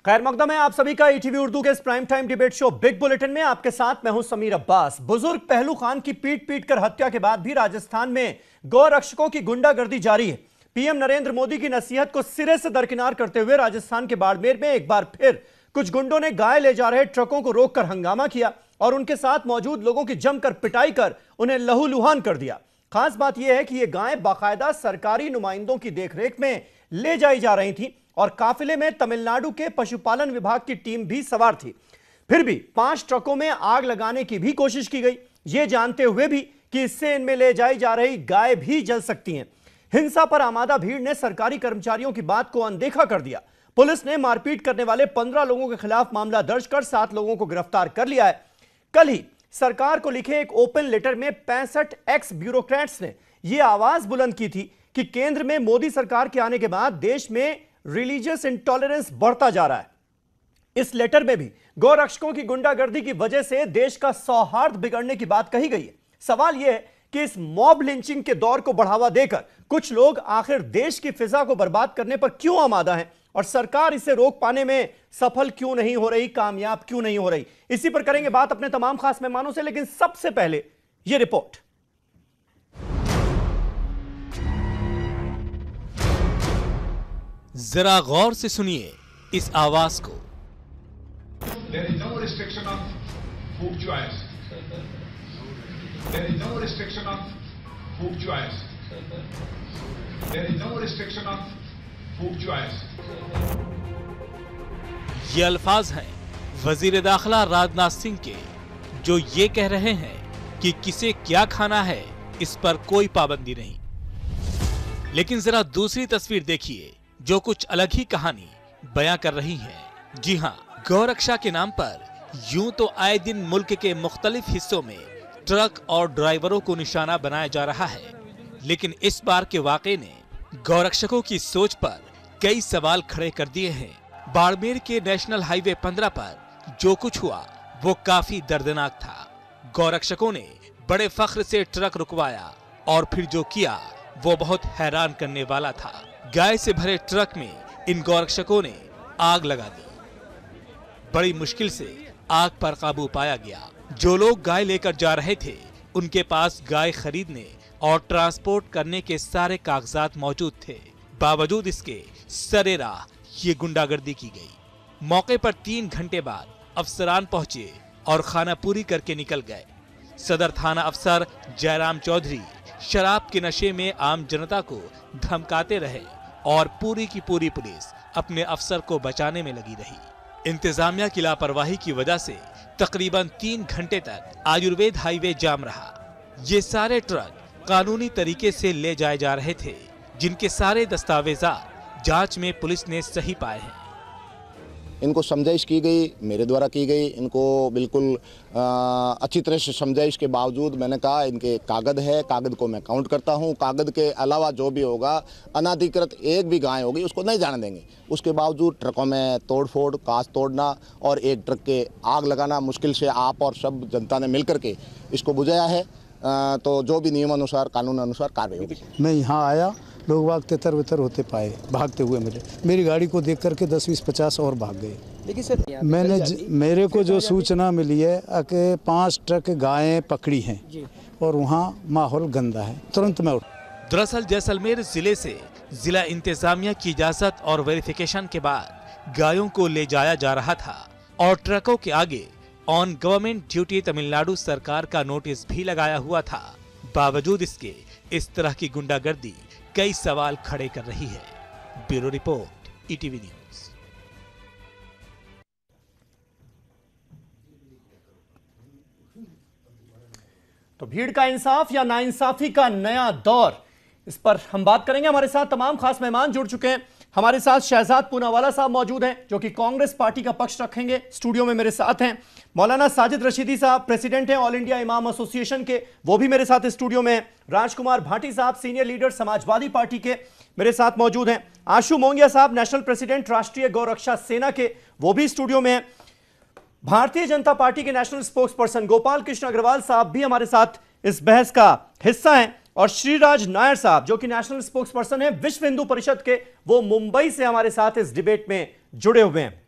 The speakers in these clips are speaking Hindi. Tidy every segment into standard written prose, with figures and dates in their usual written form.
खैर मकदम है आप सभी का ईटीवी उर्दू के इस prime time debate show big bulletin में। आपके साथ मैं हूं समीर अब्बास। बुजुर्ग पहलू खान की पीट पीट कर हत्या के बाद भी राजस्थान में गौ रक्षकों की गुंडागर्दी जारी है। पीएम नरेंद्र मोदी की नसीहत को सिरे से दरकिनार करते हुए राजस्थान के बाड़मेर में एक बार फिर कुछ गुंडों ने गाय ले जा रहे ट्रकों को रोककर हंगामा किया और उनके साथ मौजूद लोगों की जमकर पिटाई कर उन्हें लहूलुहान कर दिया। खास बात यह है कि ये गायें बाकायदा सरकारी नुमाइंदों की देखरेख में ले जाई जा रही थी और काफिले में तमिलनाडु के पशुपालन विभाग की टीम भी सवार थी। फिर भी 5 ट्रकों में आग लगाने की भी कोशिश की गई, यह जानते हुए भी कि इससे इनमें ले जाई जा रही गाय भी जल सकती हैं। हिंसा पर आमादा भीड़ ने सरकारी कर्मचारियों की बात को अनदेखा कर दिया। पुलिस ने मारपीट करने वाले 15 लोगों के खिलाफ मामला दर्ज कर 7 लोगों को गिरफ्तार कर लिया है। कल ही सरकार को लिखे एक ओपन लेटर में 65 एक्स ब्यूरोक्रेट्स ने यह आवाज बुलंद की थी कि केंद्र में मोदी सरकार के आने के बाद देश में रिलीजियस इंटॉलरेंस बढ़ता जा रहा है। इस लेटर में भी गौ रक्षकों की गुंडागर्दी की वजह से देश का सौहार्द बिगड़ने की बात कही गई है। सवाल यह है कि इस मॉब लिंचिंग के दौर को बढ़ावा देकर कुछ लोग आखिर देश की फिजा को बर्बाद करने पर क्यों आमादा हैं और सरकार इसे रोक पाने में सफल क्यों नहीं हो रही, कामयाब क्यों नहीं हो रही। इसी पर करेंगे बात अपने तमाम खास मेहमानों से, लेकिन सबसे पहले यह रिपोर्ट। जरा गौर से सुनिए इस आवाज को। There is no restriction of food choice. There is no restriction of food choice. There is no restriction of food choice. ये अल्फाज हैं वजीर दाखिला राजनाथ सिंह के, जो ये कह रहे हैं कि किसे क्या खाना है इस पर कोई पाबंदी नहीं। लेकिन जरा दूसरी तस्वीर देखिए जो कुछ अलग ही कहानी बयां कर रही है। जी हां, गौरक्षा के नाम पर यूं तो आए दिन मुल्क के मुख्तलिफ हिस्सों में ट्रक और ड्राइवरों को निशाना बनाया जा रहा है, लेकिन इस बार के वाकये ने गौरक्षकों की सोच पर कई सवाल खड़े कर दिए हैं। बाड़मेर के नेशनल हाईवे 15 पर जो कुछ हुआ वो काफी दर्दनाक था। गौरक्षकों ने बड़े फख्र से ट्रक रुकवाया और फिर जो किया वो बहुत हैरान करने वाला था। गाय से भरे ट्रक में इन गौरक्षकों ने आग लगा दी। बड़ी मुश्किल से आग पर काबू पाया गया। जो लोग गाय लेकर जा रहे थे उनके पास गाय खरीदने और ट्रांसपोर्ट करने के सारे कागजात मौजूद थे। बावजूद इसके सरेराह ये गुंडागर्दी की गई। मौके पर 3 घंटे बाद अफसरान पहुंचे और खाना पूरी करके निकल गए। सदर थाना अफसर जयराम चौधरी शराब के नशे में आम जनता को धमकाते रहे और पूरी की पूरी पुलिस अपने अफसर को बचाने में लगी रही। इंतजामिया की लापरवाही की वजह से तकरीबन 3 घंटे तक आयुर्वेद हाईवे जाम रहा। ये सारे ट्रक कानूनी तरीके से ले जाए जा रहे थे, जिनके सारे दस्तावेजात जांच में पुलिस ने सही पाए हैं। इनको समझाइश की गई, मेरे द्वारा की गई। इनको बिल्कुल अच्छी तरह से समझाइश के बावजूद मैंने कहा इनके कागज़ है, कागज़ को मैं काउंट करता हूँ। कागज़ के अलावा जो भी होगा अनाधिकृत एक भी गाय होगी उसको नहीं जाने देंगे। उसके बावजूद ट्रकों में तोड़ फोड़, कांच तोड़ना और एक ट्रक के आग लगाना, मुश्किल से आप और सब जनता ने मिल करके इसको बुझाया है। तो जो भी नियम अनुसार, कानून अनुसार कार्रवाई होगी। मैं यहाँ आया, लोग वाग तितर वितर होते पाए, भागते हुए मिले। मेरी गाड़ी को देख करके 10, 20, 50 और भाग गए। लेकिन सर मेरे को जो सूचना मिली है कि 5 ट्रक गायें पकड़ी हैं और वहाँ माहौल गंदा है। तुरंत मैं उठ। दरअसल जैसलमेर जिले से जिला इंतजामिया की इजाजत और वेरिफिकेशन के बाद गायों को ले जाया जा रहा था और ट्रकों के आगे ऑन गवर्नमेंट ड्यूटी तमिलनाडु सरकार का नोटिस भी लगाया हुआ था। बावजूद इसके इस तरह की गुंडागर्दी कई सवाल खड़े कर रही है। Bureau report, ETV news. तो भीड़ का इंसाफ या नाइंसाफी का नया दौर, इस पर हम बात करेंगे। हमारे साथ तमाम खास मेहमान जुड़ चुके हैं। हमारे साथ शहजाद पूनावाला साहब मौजूद हैं जो कि कांग्रेस पार्टी का पक्ष रखेंगे। स्टूडियो में मेरे साथ हैं मौलाना साजिद रशीदी साहब, प्रेसिडेंट हैं ऑल इंडिया इमाम एसोसिएशन के, वो भी मेरे साथ स्टूडियो में हैं। राजकुमार भाटी साहब, सीनियर लीडर समाजवादी पार्टी के, मेरे साथ मौजूद हैं। आशु मोंगिया साहब, नेशनल प्रेसिडेंट राष्ट्रीय गौरक्षा सेना के, वो भी स्टूडियो में हैं। भारतीय जनता पार्टी के national spokesperson Gopal Krishna Agrawal साहब भी हमारे साथ इस बहस का हिस्सा हैं और श्रीराज नायर साहब जो कि नेशनल स्पोक्स पर्सन है विश्व हिंदू परिषद के, वो मुंबई से हमारे साथ इस डिबेट में जुड़े हुए हैं।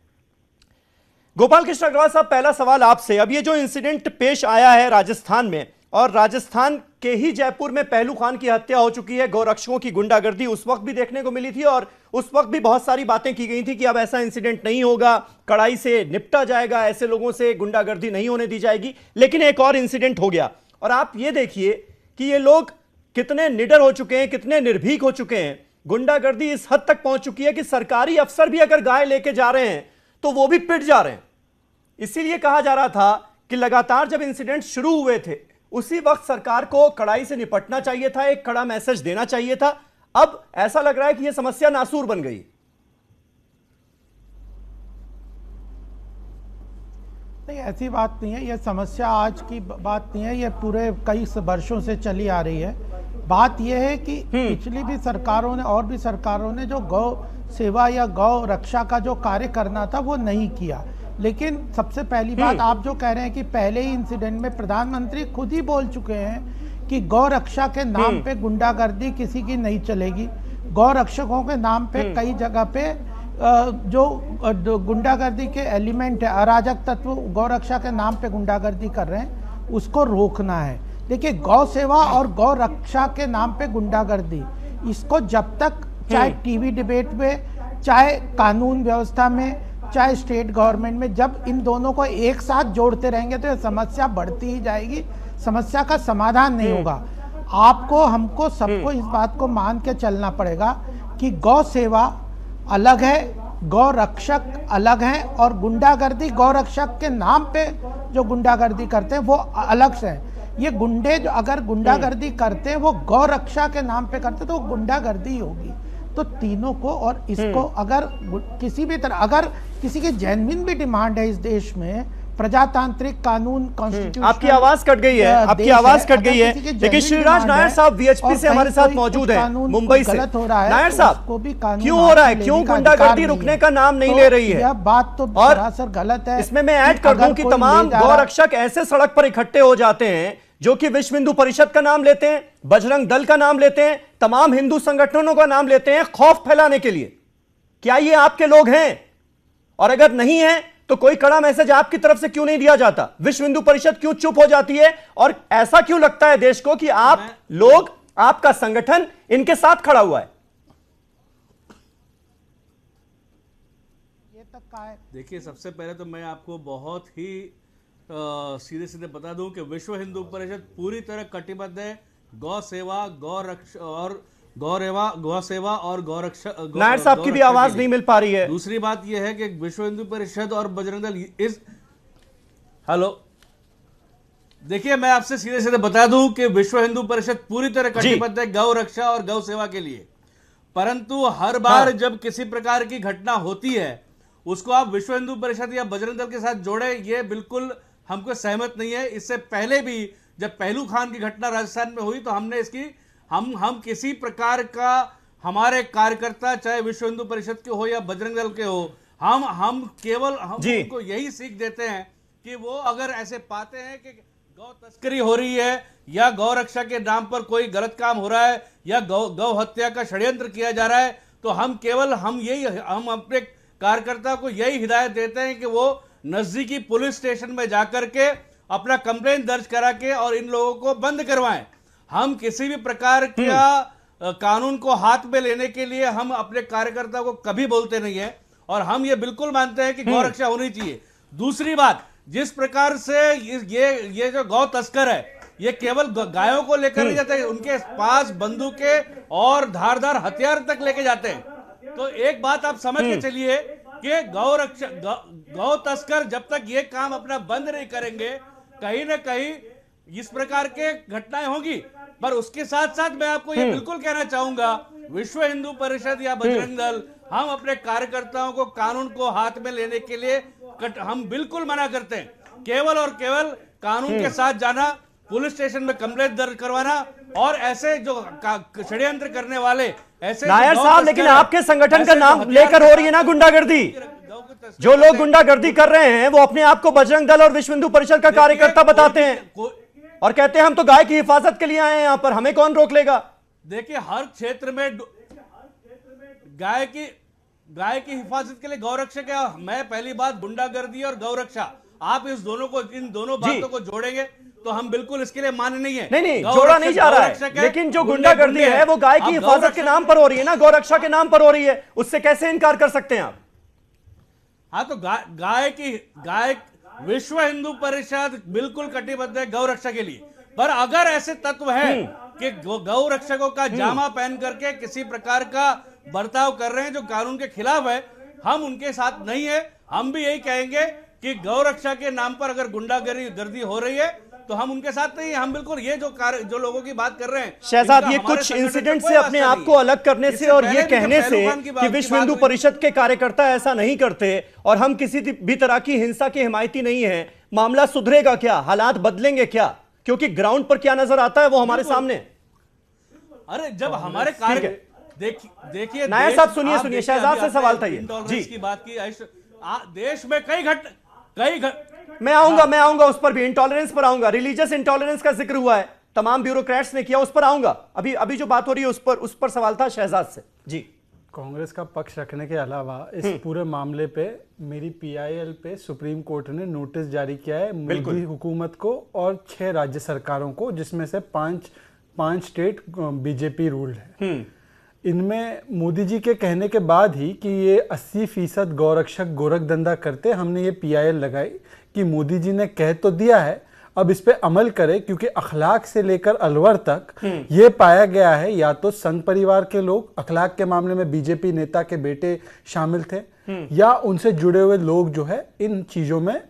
गोपाल कृष्ण अग्रवाल साहब, पहला सवाल आपसे। अब ये जो इंसिडेंट पेश आया है राजस्थान में, और राजस्थान के ही जयपुर में पहलू खान की हत्या हो चुकी है, गौरक्षकों की गुंडागर्दी उस वक्त भी देखने को मिली थी और उस वक्त भी बहुत सारी बातें की गई थी कि अब ऐसा इंसिडेंट नहीं होगा, कड़ाई से निपटा जाएगा, ऐसे लोगों से गुंडागर्दी नहीं होने दी जाएगी। लेकिन एक और इंसिडेंट हो गया और आप ये देखिए कि ये लोग कितने निडर हो चुके हैं, कितने निर्भीक हो चुके हैं। गुंडागर्दी इस हद तक पहुंच चुकी है कि सरकारी अफसर भी अगर गाय लेके जा रहे हैं तो वो भी पिट जा रहे हैं। इसीलिए कहा जा रहा था कि लगातार जब इंसिडेंट शुरू हुए थे उसी वक्त सरकार को कड़ाई से निपटना चाहिए था, एक कड़ा मैसेज देना चाहिए था। अब ऐसा लग रहा है कि यह समस्या नासूर बन गई। नहीं, ऐसी बात नहीं है। यह समस्या आज की बात नहीं है, यह पूरे कई वर्षों से चली आ रही है। बात यह है कि पिछली भी सरकारों ने और भी सरकारों ने जो गौ सेवा या गौ रक्षा का जो कार्य करना था वो नहीं किया। लेकिन सबसे पहली बात, आप जो कह रहे हैं कि पहले ही इंसिडेंट में प्रधानमंत्री खुद ही बोल चुके हैं कि गौ रक्षा के नाम पे गुंडागर्दी किसी की नहीं चलेगी। गौ रक्षकों के नाम पे कई जगह पे जो गुंडागर्दी के एलिमेंट है, अराजक तत्व गौ रक्षा के नाम पे गुंडागर्दी कर रहे हैं, उसको रोकना है। देखिए, गौ सेवा और गौ रक्षा के नाम पे गुंडागर्दी, इसको जब तक चाहे टीवी डिबेट में, चाहे कानून व्यवस्था में, चाहे स्टेट गवर्नमेंट में, जब इन दोनों को एक साथ जोड़ते रहेंगे तो ये समस्या बढ़ती ही जाएगी, समस्या का समाधान नहीं होगा। आपको, हमको, सबको इस बात को मान के चलना पड़ेगा कि गौ सेवा अलग है, गौ रक्षक अलग हैं, और गुंडागर्दी गौ रक्षक के नाम पे जो गुंडागर्दी करते हैं वो अलग से है। ये गुंडे जो अगर गुंडागर्दी करते हैं वो गौ रक्षा के नाम पे करते तो वो गुंडागर्दी होगी। तो तीनों को, और इसको अगर किसी भी तरह, अगर किसी की जेन्युइन भी डिमांड है इस देश में, प्रजातांत्रिक कानून, कॉन्स्टिट्यूशन। आपकी आवाज कट गई है, आपकी आवाज कट गई है। लेकिन श्रीराज नायर साहब वीएचपी से हमारे साथ मौजूद हैं, मुंबई से। नायर साहब, क्यों हो रहा है, क्यों गुंडागर्दी रुकने का नाम नहीं ले रही है? यह बात तो सरासर गलत है। इसमें मैं ऐड कर दूं कि तमाम गौरक्षक ऐसे सड़क पर इकट्ठे हो जाते हैं जो कि विश्व हिंदू परिषद का नाम लेते हैं, बजरंग दल का नाम लेते हैं, तमाम हिंदू संगठनों का नाम लेते हैं खौफ फैलाने के लिए। क्या ये आपके लोग हैं? और अगर नहीं है तो कोई कड़ा मैसेज आपकी तरफ से क्यों नहीं दिया जाता? विश्व हिंदू परिषद क्यों चुप हो जाती है? और ऐसा क्यों लगता है देश को कि आप लोग, आपका संगठन इनके साथ खड़ा हुआ है? देखिए, सबसे पहले तो मैं आपको बहुत ही सीधे सीधे बता दूं कि विश्व हिंदू परिषद पूरी तरह कटिबद्ध है गौ सेवा, गौ रक्षा और गौ सेवा और गौ रक्षा। नायर साहब की भी आवाज नहीं मिल पा रही है। दूसरी बात यह है कि विश्व हिंदू परिषद और बजरंग दल इस हेलो, देखिए, मैं आपसे सीधे सीधे बता दूं कि विश्व हिंदू परिषद पूरी तरह कटिबद्ध है गौ रक्षा और गौ सेवा के लिए। परंतु हर बार जब किसी प्रकार की घटना होती है उसको आप विश्व हिंदू परिषद या बजरंग दल के साथ जोड़े, ये बिल्कुल हमको सहमत नहीं है। इससे पहले भी जब पहलू खान की घटना राजस्थान में हुई तो हमने इसकी हम किसी प्रकार का, हमारे कार्यकर्ता चाहे विश्व हिंदू परिषद के हो या बजरंग दल के हो, हम केवल उनको यही सीख देते हैं कि वो अगर ऐसे पाते हैं कि गौ तस्करी हो रही है या गौ रक्षा के नाम पर कोई गलत काम हो रहा है या गौ हत्या का षड्यंत्र किया जा रहा है, तो हम अपने कार्यकर्ता को यही हिदायत देते हैं कि वो नजदीकी पुलिस स्टेशन में जाकर के अपना कंप्लेंट दर्ज करा के और इन लोगों को बंद करवाएं। हम किसी भी प्रकार का कानून को हाथ में लेने के लिए हम अपने कार्यकर्ता को कभी बोलते नहीं है, और हम ये बिल्कुल मानते हैं कि गौ रक्षा होनी चाहिए। दूसरी बात, जिस प्रकार से ये जो गौ तस्कर है ये केवल गायों को लेकर नहीं जाते, उनके पास बंदूकें और धारदार हथियार तक लेके जाते हैं। तो एक बात आप समझ के चलिए कि गौ तस्कर जब तक ये काम अपना बंद नहीं करेंगे, कहीं ना कहीं इस प्रकार के घटनाएं होगी। पर उसके साथ साथ मैं आपको ये बिल्कुल कहना चाहूंगा, विश्व हिंदू परिषद या बजरंग दल, हम अपने कार्यकर्ताओं को कानून को हाथ में लेने के लिए हम बिल्कुल मना करते हैं। केवल और केवल कानून के साथ जाना, पुलिस स्टेशन में कंप्लेंट दर्ज करवाना, और ऐसे जो षड्यंत्र करने वाले ऐसे। नायर साहब, लेकिन आपके संगठन का नाम लेकर हो रही है ना गुंडागर्दी। जो लोग गुंडागर्दी कर रहे हैं वो अपने आप को बजरंग दल और विश्व हिंदू परिषद का कार्यकर्ता बताते हैं और कहते हैं हम तो गाय की हिफाजत के लिए आए हैं, यहां पर हमें कौन रोक लेगा? देखिए, हर क्षेत्र में गाय की गाय की हिफाजत के लिए गौरक्षक है, मैं पहली बात गुंडागर्दी और गौरक्षा, आप इन दोनों बातों को जोड़ेंगे तो हम बिल्कुल इसके लिए मान्य नहीं है। नहीं जोड़ा नहीं जा रहा है, लेकिन जो गुंडागर्दी है वो गाय की हिफाजत के नाम पर हो रही है ना, गौरक्षा के नाम पर हो रही है, उससे कैसे इनकार कर सकते हैं आप? हाँ तो गाय विश्व हिंदू परिषद बिल्कुल कटिबद्ध है गौरक्षा के लिए, पर अगर ऐसे तत्व है कि गौ रक्षकों का जामा पहन करके किसी प्रकार का बर्ताव कर रहे हैं जो कानून के खिलाफ है, हम उनके साथ नहीं है। हम भी यही कहेंगे कि गौ रक्षा के नाम पर अगर गुंडागर्दी हो रही है तो हम उनके साथ नहीं है। हम बिल्कुल ये जो लोगों की बात कर रहे हैं शहजाद, ये कुछ इंसिडेंट से अपने आप को अलग करने से और ये कहने से कि विश्व हिंदू परिषद के कार्यकर्ता ऐसा नहीं करते और हम किसी भी तरह की हिंसा के हिमायती नहीं है, मामला सुधरेगा क्या, हालात बदलेंगे क्या? क्योंकि ग्राउंड पर क्या नजर आता है वो हमारे सामने। अरे जब हमारे कार्य देखिए नायब साहब, सुनिए शहजाद से सवाल था ये जी की बात की। देश में मैं आऊंगा उस पर भी, इंटॉलरेंस पर आऊंगा, रिलीजियस इंटॉलरेंस का जिक्र हुआ है, तमाम ब्यूरोक्रेट्स ने किया, उस पर आऊंगा। अभी जो बात हो रही है उस पर सवाल था शहजाद से जी। कांग्रेस का पक्ष रखने के अलावा इस पूरे मामले पे मेरी पीआईएल पे सुप्रीम कोर्ट ने नोटिस जारी किया है मोदी हुकूमत को और 6 राज्य सरकारों को, जिसमें से 5 स्टेट बीजेपी रूल्ड है। इनमें मोदी जी के कहने के बाद ही कि ये 80% गौरक्षक गोरखधंधा करते, हमने ये पीआईएल लगाई कि मोदी जी ने कह तो दिया है, अब इस पे अमल करे, क्योंकि अखलाक से लेकर अलवर तक ये पाया गया है या तो संघ परिवार के लोग, अखलाक के मामले में बीजेपी नेता के बेटे शामिल थे, या उनसे जुड़े हुए लोग जो है इन चीजों में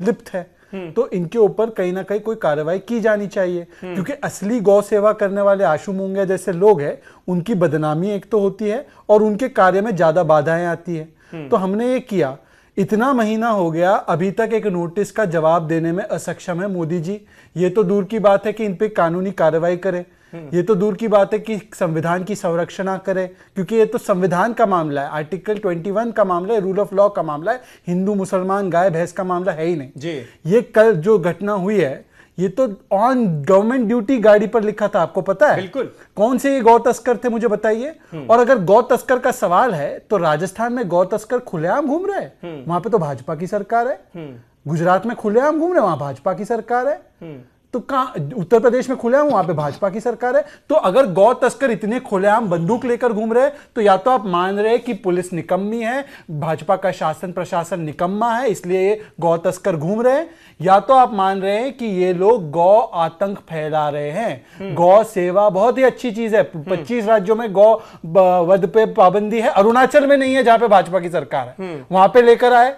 लिप्त है, तो इनके ऊपर कहीं ना कहीं कोई कार्रवाई की जानी चाहिए। क्योंकि असली गौ सेवा करने वाले आशु मूंगे जैसे लोग हैं, उनकी बदनामी एक तो होती है और उनके कार्य में ज्यादा बाधाएं आती है। तो हमने ये किया, इतना महीना हो गया, अभी तक एक नोटिस का जवाब देने में असक्षम है मोदी जी। ये तो दूर की बात है कि इन पे कानूनी कार्रवाई करे, ये तो दूर की बात है कि संविधान की संरक्षण करे, क्योंकि ये तो संविधान का मामला है, आर्टिकल 21 का मामला है, रूल ऑफ लॉ का मामला है, हिंदू मुसलमान गाय भैंस का मामला है ही नहीं जी। ये कल जो घटना हुई है ये तो ऑन गवर्नमेंट ड्यूटी गाड़ी पर लिखा था, आपको पता है? बिल्कुल। कौन से ये गौ तस्कर थे मुझे बताइए। और अगर गौ तस्कर का सवाल है तो राजस्थान में गौ तस्कर खुलेआम घूम रहे हैं, वहां पे तो भाजपा की सरकार है। गुजरात में खुलेआम घूम रहे हैं, वहां भाजपा की सरकार है। तो कहां उत्तर प्रदेश में खुलेआम, वहां पे भाजपा की सरकार है। तो अगर गौ तस्कर इतने खुलेआम बंदूक लेकर घूम रहे हैं तो या तो आप मान रहे हैं कि पुलिस निकम्मी है, भाजपा का शासन प्रशासन निकम्मा है, इसलिए ये गौ तस्कर घूम रहे हैं, या तो आप मान रहे हैं कि ये लोग गौ आतंक फैला रहे हैं। गौ सेवा बहुत ही अच्छी चीज है, 25 राज्यों में गौ वध पे पाबंदी है, अरुणाचल में नहीं है जहां पे भाजपा की सरकार है, वहां पे लेकर आए।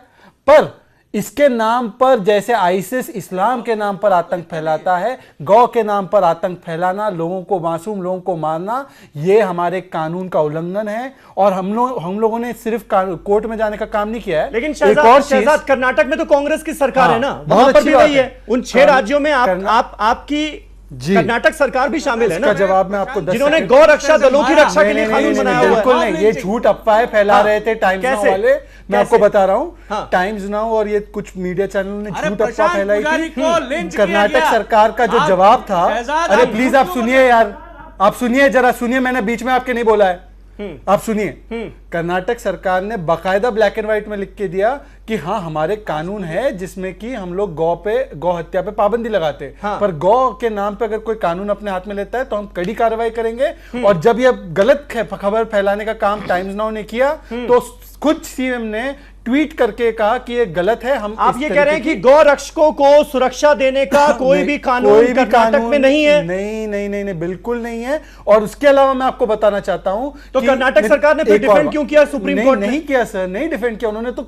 पर इसके नाम पर जैसे आईसिस इस्लाम के नाम पर आतंक फैलाता है, गौ के नाम पर आतंक फैलाना, लोगों को, मासूम लोगों को मारना, ये हमारे कानून का उल्लंघन है। और हम लोगों ने सिर्फ कोर्ट में जाने का काम नहीं किया है। लेकिन शहजाद, कर्नाटक में तो कांग्रेस की सरकार है ना, वहां पर भी वही है। उन 6 राज्यों में आपकी कर्नाटक सरकार भी शामिल है ना। जवाब में आपको जिन्होंने गौ रक्षा दलों की रक्षा के लिए कानून बनाया हुआ है। बिल्कुल नहीं, ये झूठ अफवाहें फैला रहे थे टाइम्स नाउ वाले। मैं आपको बता रहा हूँ, टाइम्स नाउ और ये कुछ मीडिया चैनल ने झूठ अफवाह फैलाई थी। कर्नाटक सरकार का जो जवाब था, अरे प्लीज आप सुनिए यार, आप सुनिए जरा, सुनिए, मैंने बीच में आपके नहीं बोला है, आप सुनिए। कर्नाटक सरकार ने बाकायदा ब्लैक एंड व्हाइट में लिख के दिया कि हाँ हमारे कानून है जिसमें कि हम लोग गौ हत्या पे पाबंदी लगाते हैं। हाँ। पर गौ के नाम पे अगर कोई कानून अपने हाथ में लेता है तो हम कड़ी कार्रवाई करेंगे। और जब ये गलत खबर फैलाने का काम टाइम्स नाउ ने किया तो खुद सीएम ने ट्वीट करके कहा कि ये गलत है। हम आप ये कह रहे हैं कि गौ रक्षकों को सुरक्षा देने का कोई भी कानून कर्नाटक में नहीं है? नहीं, बिल्कुल नहीं है। और उसके अलावा मैं आपको बताना चाहता हूं तो कर्नाटक सरकार ने फिर डिफेंड क्यों किया सुप्रीम कोर्ट? नहीं किया सर, नहीं डिफेंड किया उन्होंने। तो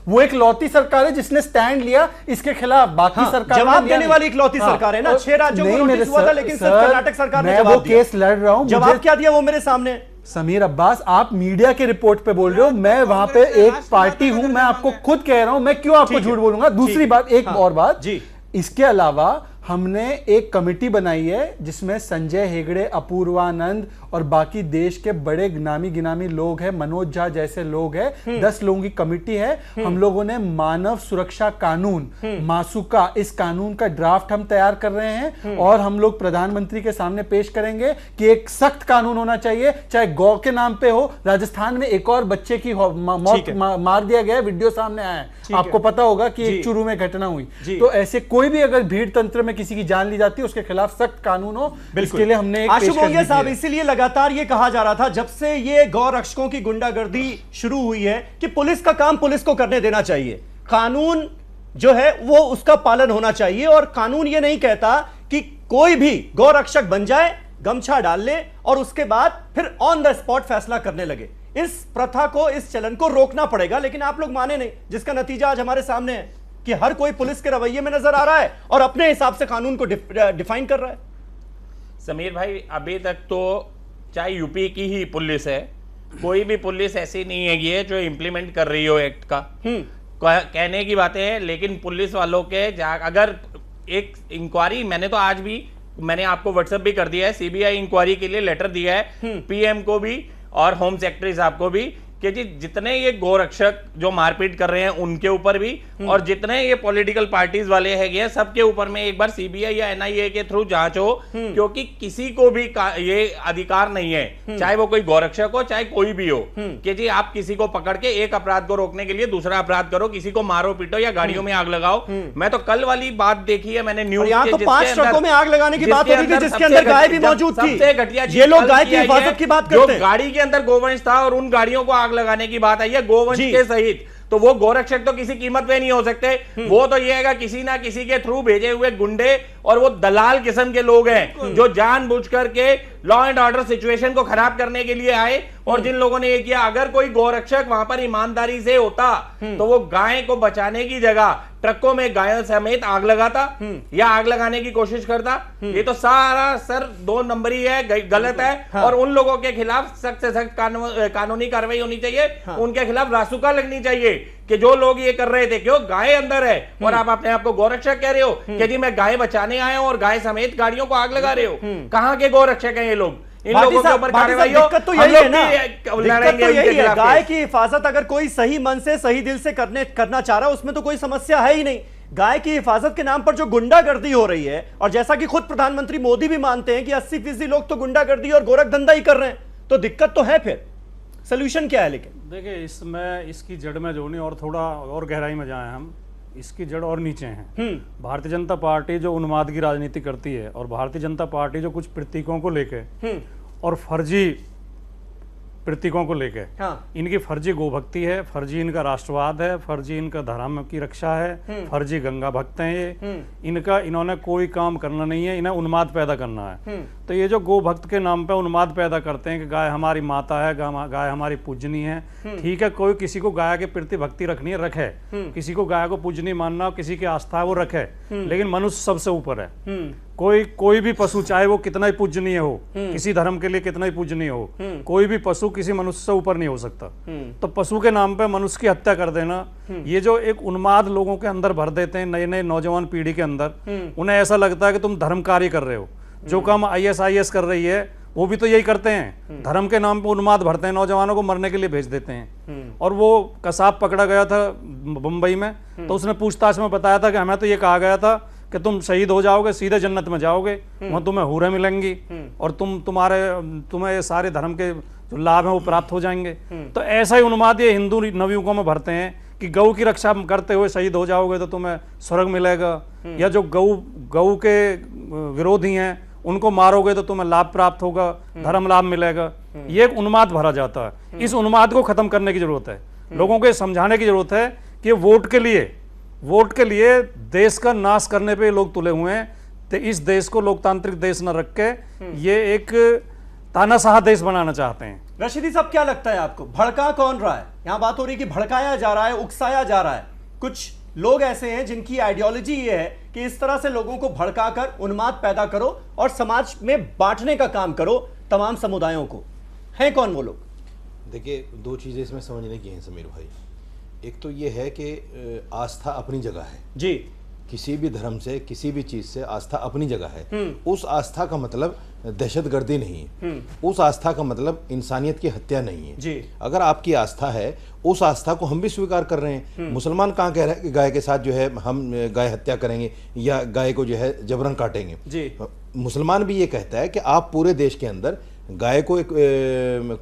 वो एक लौती सरकार है जिसने स्टैंड लिया इसके खिलाफ, बाकी सरकार जवाब देने वाली एक लौती सरकार है ना। 6 राज्यों को नोटिस हुआ था, लेकिन सिर्फ कर्नाटक सरकार ने जवाब दिया। केस लड़ रहा हूं, जवाब क्या दिया वो मेरे सामने। समीर अब्बास, आप मीडिया के रिपोर्ट पे बोल रहे हो, मैं वहां पे एक पार्टी हूं, मैं आपको खुद कह रहा हूं, मैं क्यों आपको झूठ बोलूंगा। दूसरी बात, एक और बात जी, इसके अलावा हमने एक कमेटी बनाई है जिसमें संजय हेगड़े, अपूर्वानंद और बाकी देश के बड़े नामी गिनामी लोग हैं, मनोज झा जैसे लोग हैं, 10 लोगों की कमेटी है। हम लोगों ने मानव सुरक्षा कानून मासुका, इस कानून का ड्राफ्ट हम तैयार कर रहे हैं और हम लोग प्रधानमंत्री के सामने पेश करेंगे कि एक सख्त कानून होना चाहिए, चाहे गौ के नाम पे हो। राजस्थान में एक और बच्चे की मौत मार दिया गया, वीडियो सामने आया है, आपको पता होगा कि एक चुरू में घटना हुई। तो ऐसे कोई भी अगर भीड़ तंत्र में किसी की जान ली जाती है उसके खिलाफ सख्त कानून हो, इसके लिए हमने आशु मोंगिया साहब, इसीलिए लगातार ये कहा जा रहा था जब से ये गौ रक्षकों की गुंडागर्दी शुरू हुई है कि पुलिस का काम पुलिस को करने देना चाहिए, कानून जो है वो उसका पालन होना चाहिए। और कानून ये नहीं कहता कि कोई भी गौ रक्षक बन जाए, गमछा डाल ले और उसके बाद फिर ऑन द स्पॉट फैसला करने लगे। इस प्रथा को, इस चलन को रोकना पड़ेगा, लेकिन आप लोग माने नहीं, जिसका नतीजा आज हमारे सामने है कि हर कोई पुलिस के रवैये में नजर आ रहा है और अपने हिसाब से कानून को डिफाइन कर रहा है। समीर भाई, अभी तक तो चाहे यूपी की ही पुलिस है, कोई भी पुलिस ऐसी नहीं है ये जो इम्प्लीमेंट कर रही हो एक्ट का। कहने की बातें हैं, लेकिन पुलिस वालों के अगर एक इंक्वायरी, मैंने आपको व्हाट्सएप भी कर दिया है, सीबीआई इंक्वायरी के लिए लेटर दिया है पीएम को भी और होम सेक्रेटरी साहब को भी कि जी जितने ये गोरक्षक जो मारपीट कर रहे हैं उनके ऊपर भी और जितने ये पॉलिटिकल पार्टीज वाले हैं सबके ऊपर में एक बार सीबीआई या एनआईए के थ्रू जांच हो, क्योंकि किसी को भी ये अधिकार नहीं है, चाहे वो कोई गोरक्षक हो चाहे कोई भी हो, कि जी आप किसी को पकड़ के एक अपराध को रोकने के लिए दूसरा अपराध करो, किसी को मारो पीटो या गाड़ियों में आग लगाओ। मैं तो कल वाली बात देखी है मैंने न्यूज के, तो 5 ट्रकों में आग लगाने की बात हो रही थी जिसके अंदर गाय भी मौजूद थी। सबसे घटिया ये लोग गाय की हिफाजत की बात करते हैं, गाड़ी के अंदर गोवंश था और उन गाड़ियों को लगाने की बात आई है गोवंश के सहित, तो वो गोरक्षक तो किसी कीमत पे नहीं हो सकते। वो तो ये है किसी ना किसी के थ्रू भेजे हुए गुंडे और वो दलाल किस्म के लोग हैं जो जानबूझ करके लॉ एंड ऑर्डर सिचुएशन को खराब करने के लिए आए। और जिन लोगों ने ये किया, अगर कोई गोरक्षक वहां पर ईमानदारी से होता तो वो गाय को बचाने की जगह ट्रकों में गायों समेत आग लगाता या आग लगाने की कोशिश करता। ये तो सारा सर 2 नंबरी है, गलत है। और उन लोगों के खिलाफ सख्त से सख्त कानूनी कार्रवाई होनी चाहिए, उनके खिलाफ रासुका लगनी चाहिए कि जो लोग ये कर रहे थे, क्यों गाय अंदर है और आप अपने आप को गोरक्षक कह रहे हो कि जी मैं गाय बचाने आया हूं और गाय समेत गाड़ियों को आग लगा रहे हो। कहां के गोरक्षक हैं ये लोग? इन लोगों के ऊपर कार्रवाई हो। दिक्कत तो यही है ना, दिक्कत तो यही है। गाय की हिफाजत अगर कोई सही मन से सही दिल से करना चाह रहा है उसमें तो कोई समस्या है ही नहीं। गाय की हिफाजत के नाम पर जो गुंडागर्दी हो रही है, और जैसा कि खुद प्रधानमंत्री मोदी भी मानते हैं कि 80% लोग तो गुंडागर्दी और गोरख धंधा ही कर रहे हैं, तो दिक्कत तो है। फिर सोल्यूशन क्या है? लेकिन देखिए, इसमें इसकी जड़ में जोड़ने और थोड़ा और गहराई में जाएं हम, इसकी जड़ और नीचे हैं। भारतीय जनता पार्टी जो उन्माद की राजनीति करती है और भारतीय जनता पार्टी जो कुछ प्रतीकों को लेके और फर्जी प्रतीकों को लेके, इनकी फर्जी गोभक्ति है, फर्जी इनका राष्ट्रवाद है, फर्जी इनका धर्म की रक्षा है, फर्जी गंगा भक्त हैं ये। इन्होंने कोई काम करना नहीं है, इन्हें उन्माद पैदा करना है। तो ये जो गो भक्त के नाम पे उन्माद पैदा करते हैं कि गाय हमारी माता है, गाय हमारी पूजनी है, ठीक है, कोई किसी को गाय के प्रति भक्ति रखनी है रखे, किसी को गाय को पूजनी मानना, किसी की आस्था है वो रखे, लेकिन मनुष्य सबसे ऊपर है। कोई भी पशु चाहे वो कितना ही पूजनीय हो, किसी धर्म के लिए कितना ही पूजनीय हो, कोई भी पशु किसी मनुष्य से ऊपर नहीं हो सकता। तो पशु के नाम पे मनुष्य की हत्या कर देना, ये जो एक उन्माद लोगों के अंदर भर देते हैं, नए नए नौजवान पीढ़ी के अंदर, उन्हें ऐसा लगता है कि तुम धर्म कार्य कर रहे हो। जो काम ISIS कर रही है वो भी तो यही करते हैं, धर्म के नाम पे उन्माद भरते हैं, नौजवानों को मरने के लिए भेज देते हैं। और वो कसाब पकड़ा गया था मुंबई में, तो उसने पूछताछ में बताया था कि हमें तो ये कहा गया था कि तुम शहीद हो जाओगे, सीधे जन्नत में जाओगे, वहां तुम्हें हूरें मिलेंगी और तुम्हें ये सारे धर्म के जो लाभ हैं वो प्राप्त हो जाएंगे। तो ऐसा ही उन्माद ये हिंदू नवयुगों में भरते हैं कि गऊ की रक्षा करते हुए शहीद हो जाओगे तो तुम्हें स्वर्ग मिलेगा, या जो गऊ के विरोधी हैं उनको मारोगे तो तुम्हें लाभ प्राप्त होगा, धर्म लाभ मिलेगा। ये एक उन्माद भरा जाता है। इस उन्माद को खत्म करने की जरूरत है, लोगों को समझाने की जरूरत है कि वोट के लिए देश का नाश करने पे लोग तुले हुए हैं। तो इस देश को लोकतांत्रिक देश न रख के ये एक तानाशाह देश बनाना चाहते हैं। रशीदी साहब, क्या लगता है आपको, भड़का कौन रहा है? यहां बात हो रही है कि भड़काया जा रहा है, उकसाया जा रहा है। कुछ लोग ऐसे हैं जिनकी आइडियोलॉजी ये है कि इस तरह से लोगों को भड़काकर उन्माद पैदा करो और समाज में बांटने का काम करो तमाम समुदायों को। हैं कौन वो लोग? देखिए, 2 चीजें इसमें समझने की हैं समीर भाई। एक तो ये है कि आस्था अपनी जगह है जी, किसी भी धर्म से, किसी भी चीज से आस्था अपनी जगह है। उस आस्था का मतलब दहशतगर्दी नहीं है, उस आस्था का मतलब इंसानियत की हत्या नहीं है जी। अगर आपकी आस्था है, उस आस्था को हम भी स्वीकार कर रहे हैं। मुसलमान कहाँ कह रहे हैं कि गाय के साथ जो है हम गाय हत्या करेंगे या गाय को जो है जबरन काटेंगे जी। मुसलमान भी ये कहता है कि आप पूरे देश के अंदर गाय को एक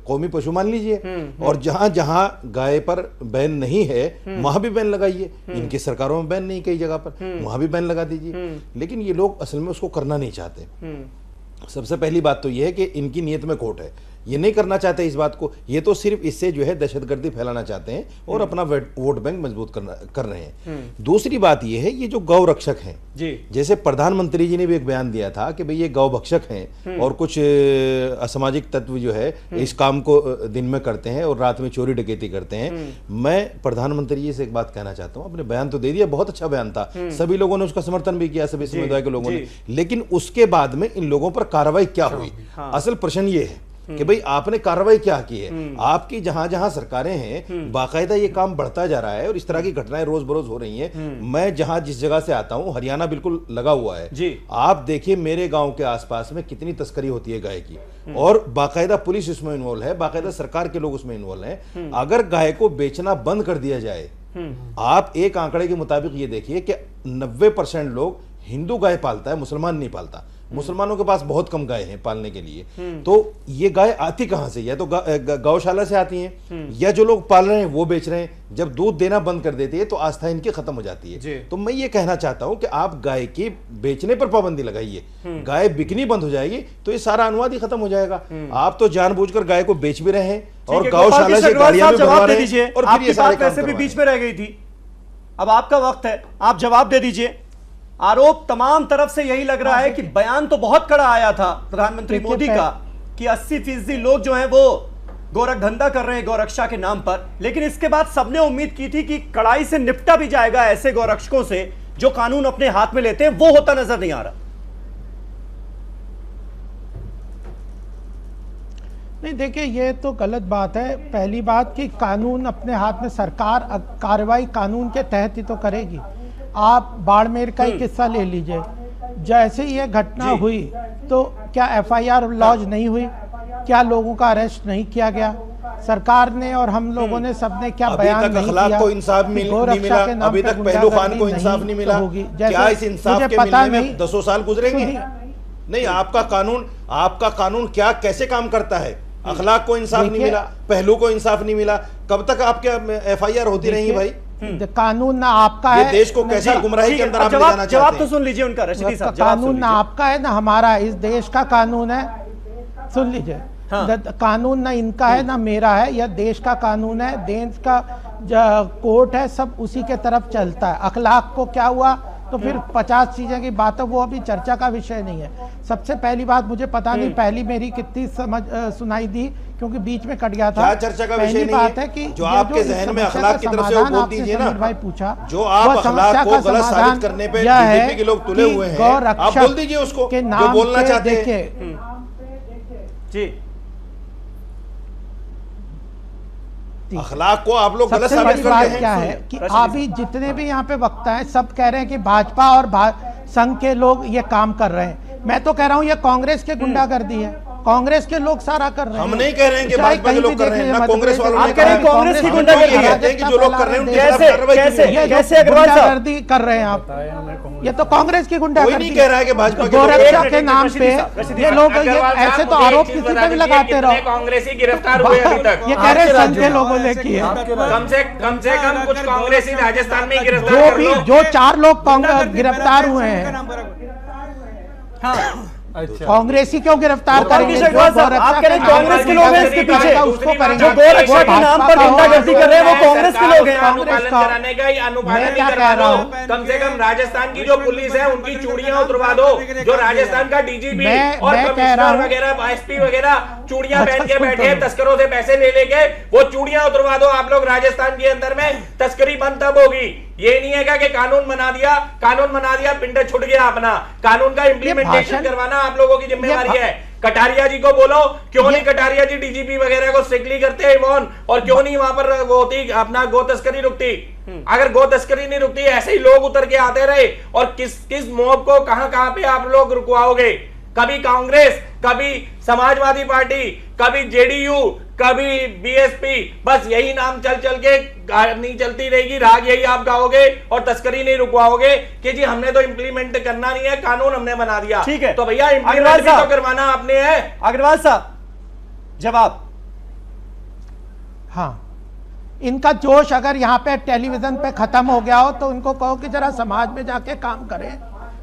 कौमी पशु मान लीजिए और जहां जहां गाय पर बैन नहीं है वहां भी बैन लगाइए। इनकी सरकारों में बैन नहीं, कई जगह पर वहां भी बैन लगा दीजिए। लेकिन ये लोग असल में उसको करना नहीं चाहते। सबसे पहली बात तो ये है कि इनकी नीयत में खोट है, ये नहीं करना चाहते इस बात को। ये तो सिर्फ इससे जो है दहशतगर्दी फैलाना चाहते हैं और अपना वोट बैंक मजबूत कर रहे हैं। दूसरी बात ये है, ये जो गौ रक्षक हैं जी, जैसे प्रधानमंत्री जी ने भी एक बयान दिया था कि भाई ये गौ भक्षक हैं और कुछ असामाजिक तत्व जो है इस काम को दिन में करते हैं और रात में चोरी डकैती करते हैं। मैं प्रधानमंत्री जी से एक बात कहना चाहता हूँ, अपने बयान तो दे दिया, बहुत अच्छा बयान था, सभी लोगों ने उसका समर्थन भी किया, सभी समुदाय के लोगों ने, लेकिन उसके बाद में इन लोगों पर कार्रवाई क्या हुई? असल प्रश्न ये है कि भाई आपने कार्रवाई क्या की है? आपकी जहां जहां सरकारें हैं बाकायदा ये काम बढ़ता जा रहा है और इस तरह की घटनाएं रोज बरोज हो रही हैं। मैं जहां जिस जगह से आता हूं हरियाणा बिल्कुल लगा हुआ है जी। आप देखिए मेरे गांव के आसपास में कितनी तस्करी होती है गाय की और बाकायदा पुलिस इसमें इन्वॉल्व है, बाकायदा सरकार के लोग उसमें इन्वॉल्व हैं। अगर गाय को बेचना बंद कर दिया जाए, आप एक आंकड़े के मुताबिक ये देखिए कि 90% लोग हिंदू गाय पालता है, मुसलमान नहीं पालता। मुसलमानों के पास बहुत कम गाय हैं पालने के लिए। तो ये गाय आती कहां से? या तो गौशाला से आती हैं या जो लोग पाल रहे हैं वो बेच रहे हैं। जब दूध देना बंद कर देती है तो आस्था इनकी खत्म हो जाती है। तो मैं ये कहना चाहता हूं कि आप गाय की बेचने पर पाबंदी लगाइए, गाय बिकनी बंद हो जाएगी तो ये सारा अनुवाद ही खत्म हो जाएगा। आप तो जानबूझकर गाय को बेच भी रहे हैं और गौशाला से गाड़ियां भी भरवा रहे हैं और फिर ये सारे काम वैसे भी बीच में रह गई थी। अब आपका वक्त है, आप जवाब दे दीजिए। आरोप तमाम तरफ से यही लग रहा है कि बयान तो बहुत कड़ा आया था प्रधानमंत्री मोदी का कि 80% लोग जो हैं वो गोरख धंधा कर रहे हैं गौरक्षा के नाम पर, लेकिन इसके बाद सबने उम्मीद की थी कि कड़ाई से निपटा भी जाएगा ऐसे गौरक्षकों से जो कानून अपने हाथ में लेते हैं। वो होता नजर नहीं आ रहा। नहीं, देखिए ये तो गलत बात है। पहली बात कि कानून अपने हाथ में, सरकार कार्रवाई कानून के तहत ही तो करेगी। आप बाड़मेर का ही किस्सा ले लीजिए, जैसे ये घटना हुई तो क्या FIR लॉन्च नहीं हुई? क्या लोगों का अरेस्ट नहीं किया गया? सरकार ने और हम लोगों ने सबने क्या बयान नहीं किया? को इंसाफ नहीं मिला, अभी तक पहलू खान को इंसाफ नहीं मिला। क्या इस इंसाफ के मिलने में 200 साल गुजरेंगे? नहीं, आपका कानून क्या कैसे काम करता है? अखलाक को इंसाफ नहीं मिला, पहलू को इंसाफ नहीं मिला, कब तक आपके FIR होती रहेंगी भाई? कानून ना आपका है, देश को कैसा गुमराही के अंदर आप ले जाना चाहते हैं? जवाब तो सुन लीजिए उनका, रशीदी साहब। कानून ना आपका है ना हमारा, इस देश का कानून है। सुन लीजिए, कानून ना इनका है ना मेरा है, यह देश का कानून है, देश का कोर्ट है, सब उसी के तरफ चलता है। अखलाक को क्या हुआ तो फिर 50 चीजें की बात है, वो अभी चर्चा का विषय नहीं है। सबसे पहली बात, मुझे पता नहीं पहली मेरी कितनी सुनाई दी क्योंकि बीच में कट गया था। क्या चर्चा का विषय नहीं बात है कि जो आपके जहन में अखलाक की तरफ से वो बोल दीजिए ना। भाई पूछा जो आप अखलाक को गलत साबित करने पे बीजेपी के लोग तुले हुए हैं, आप बोल दीजिए उसको जो बोलना चाहते हैं। जी, अखलाक को आप लोग गलत साबित कर रहे हैं। क्या है कि अभी जितने भी यहाँ पे वक्ता हैं सब कह रहे हैं कि भाजपा और संघ के लोग ये काम कर रहे हैं। मैं तो कह रहा हूँ ये कांग्रेस के गुंडागर्दी है, कांग्रेस के लोग सारा कर रहे हैं। हम नहीं कह रहे हैं कि भाजपा के लोग कर रहे हैं, ना कांग्रेस वालों ने कह रहे हैं। कांग्रेस की गुंडागर्दी कहते हैं कि जो लोग कर रहे हैं उनके खिलाफ कार्रवाई कैसे गुंडागर्दी कर रहे हैं आप? ये तो कांग्रेस की गुंडागर्दी। कोई नहीं कह रहा है कि भाजपा गोरक्षा के नाम पे ये लोग ऐसे तो आरोप किसी पे भी लगाते रहो। कांग्रेसी गिरफ्तार हुए अभी तक, ये कह रहे हैं संघ के लोगों ने किया। कम से कम कुछ कांग्रेसी राजस्थान में गिरफ्तार, जो 4 लोग गिरफ्तार हुए हैं। कांग्रेसी क्यों गिरफ्तार करेंगे? आप कह रहे हैं कांग्रेस के लोग हैं इसके पीछे, उसको करेंगे। जो गोरक्षा के नाम पर गुंडागर्दी कर रहे हैं वो कांग्रेस के लोग हैं। अनुपालन कराने का अनुपालन नहीं करवा दो। कम से कम राजस्थान की जो पुलिस है उनकी चूड़ियां उतरवा दो। जो राजस्थान का DGP और कमिश्नर वगैरह SP वगैरह चूड़ियां पहन के बैठे हैं, तस्करों से पैसे ले लेके, वो चूड़ियां उतरवा दो आप लोग। राजस्थान के अंदर में तस्करी बंद तब होगी। ये नहीं है कि कानून बना दिया, पिंड छुट गया अपना। कानून का इंप्लीमेंटेशन करवाना आप लोगों की जिम्मेवारी है। कटारिया जी को बोलो, क्यों नहीं कटारिया जी डीजीपी वगैरह को स्ट्रिक्टली करते हैं इवॉन, और क्यों नहीं वहां पर वो होती अपना गो तस्करी रुकती। अगर गो तस्करी नहीं रुकती, ऐसे ही लोग उतर के आते रहे, और किस मॉब को कहां पे आप लोग रुकवाओगे? कभी कांग्रेस, कभी समाजवादी पार्टी, कभी जेडीयू, कभी बीएसपी, बस यही नाम चल के नहीं चलती रहेगी, राग यही आप गाओगे और तस्करी नहीं रुकवाओगे कि जी हमने तो इंप्लीमेंट करना नहीं है, कानून हमने बना दिया। ठीक है, तो भैया इंप्लीमेंट भी तो करवाना आपने है। अग्रवाल साहब जवाब। हाँ, इनका जोश अगर यहाँ पे टेलीविजन पे खत्म हो गया हो तो उनको कहो कि जरा समाज में जाके काम करें।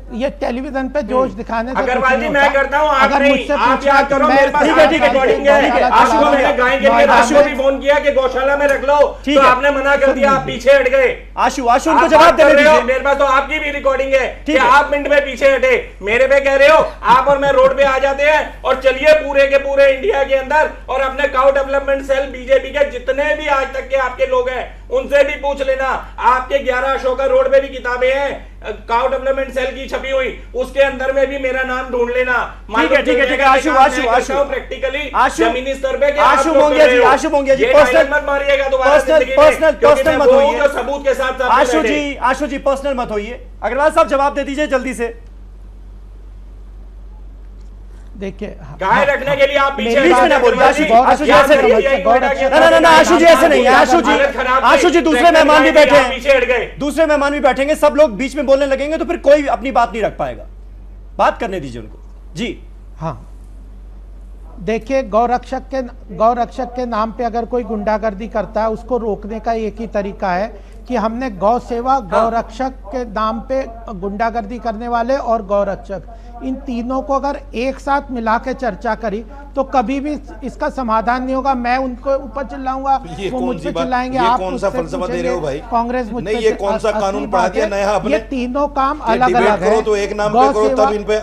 ये टेलीविजन पे जोश दिखाने से अग्रवाल जी मैं करता हूँ, आप अगर नहीं, मुझसे आप याद करो, मेरे पास ठीक है रिकॉर्डिंग है। आशु को मैंने गाय के लिए रात को भी फोन किया कि गौशाला में रख लो, तो आपने मना कर दिया, आप पीछे हट गए। आशु उनको जवाब दे रहे हो, मेरे पास तो आपकी भी रिकॉर्डिंग है कि आप मिनट में पीछे हटे, मेरे पे कह रहे हो। आप और मैं रोड पे आ जाते हैं और चलिए पूरे के पूरे इंडिया के अंदर और अपने काउ डेवलपमेंट सेल बीजेपी के जितने भी आज तक के आपके लोग हैं उनसे भी पूछ लेना। आपके 11 अशोका रोड पे भी किताबें हैं काउ डेवलपमेंट सेल की छपी हुई, उसके अंदर में भी मेरा नाम ढूंढ लेना। ठीक है आशु प्रैक्टिकली आशु जमीनी स्तर पे आशु मोंगिया जी पर्सनल मत मारिएगा दोबारा पर्सनल मत होइए, सबूत के साथ आशु जी पर्सनल मत होइए। अग्रवाल साहब जवाब दे दीजिए जल्दी से। देखिए गाय रखने के लिए आप पीछे ना बोलिए आशु जी ऐसे नहीं, ना आशु जी ऐसे नहीं है। आशु जी दूसरे मेहमान भी बैठे हैं, दूसरे मेहमान भी बैठेंगे, सब लोग बीच में बोलने लगेंगे तो फिर कोई अपनी बात नहीं रख पाएगा। बात करने दीजिए उनको जी। हाँ, देखिए गौरक्षक के नाम पे अगर कोई गुंडागर्दी करता है उसको रोकने का एक ही तरीका है कि हमने गौ सेवा, गौरक्षक के नाम पे गुंडागर्दी करने वाले और गौरक्षक, इन तीनों को अगर एक साथ मिला के चर्चा करी तो कभी भी इसका समाधान नहीं होगा। मैं उनको ऊपर चिल्लाऊंगा, वो मुझ पे चिल्लाएंगे, आप कौन सा फलसफा दे रहे हो भाई? कांग्रेस मुझ पे नहीं, ये कौन सा कानून पढ़ा दिया नया आपने? ये तीनों काम अलग अलग है, तो एक नाम पे करो तब इन पे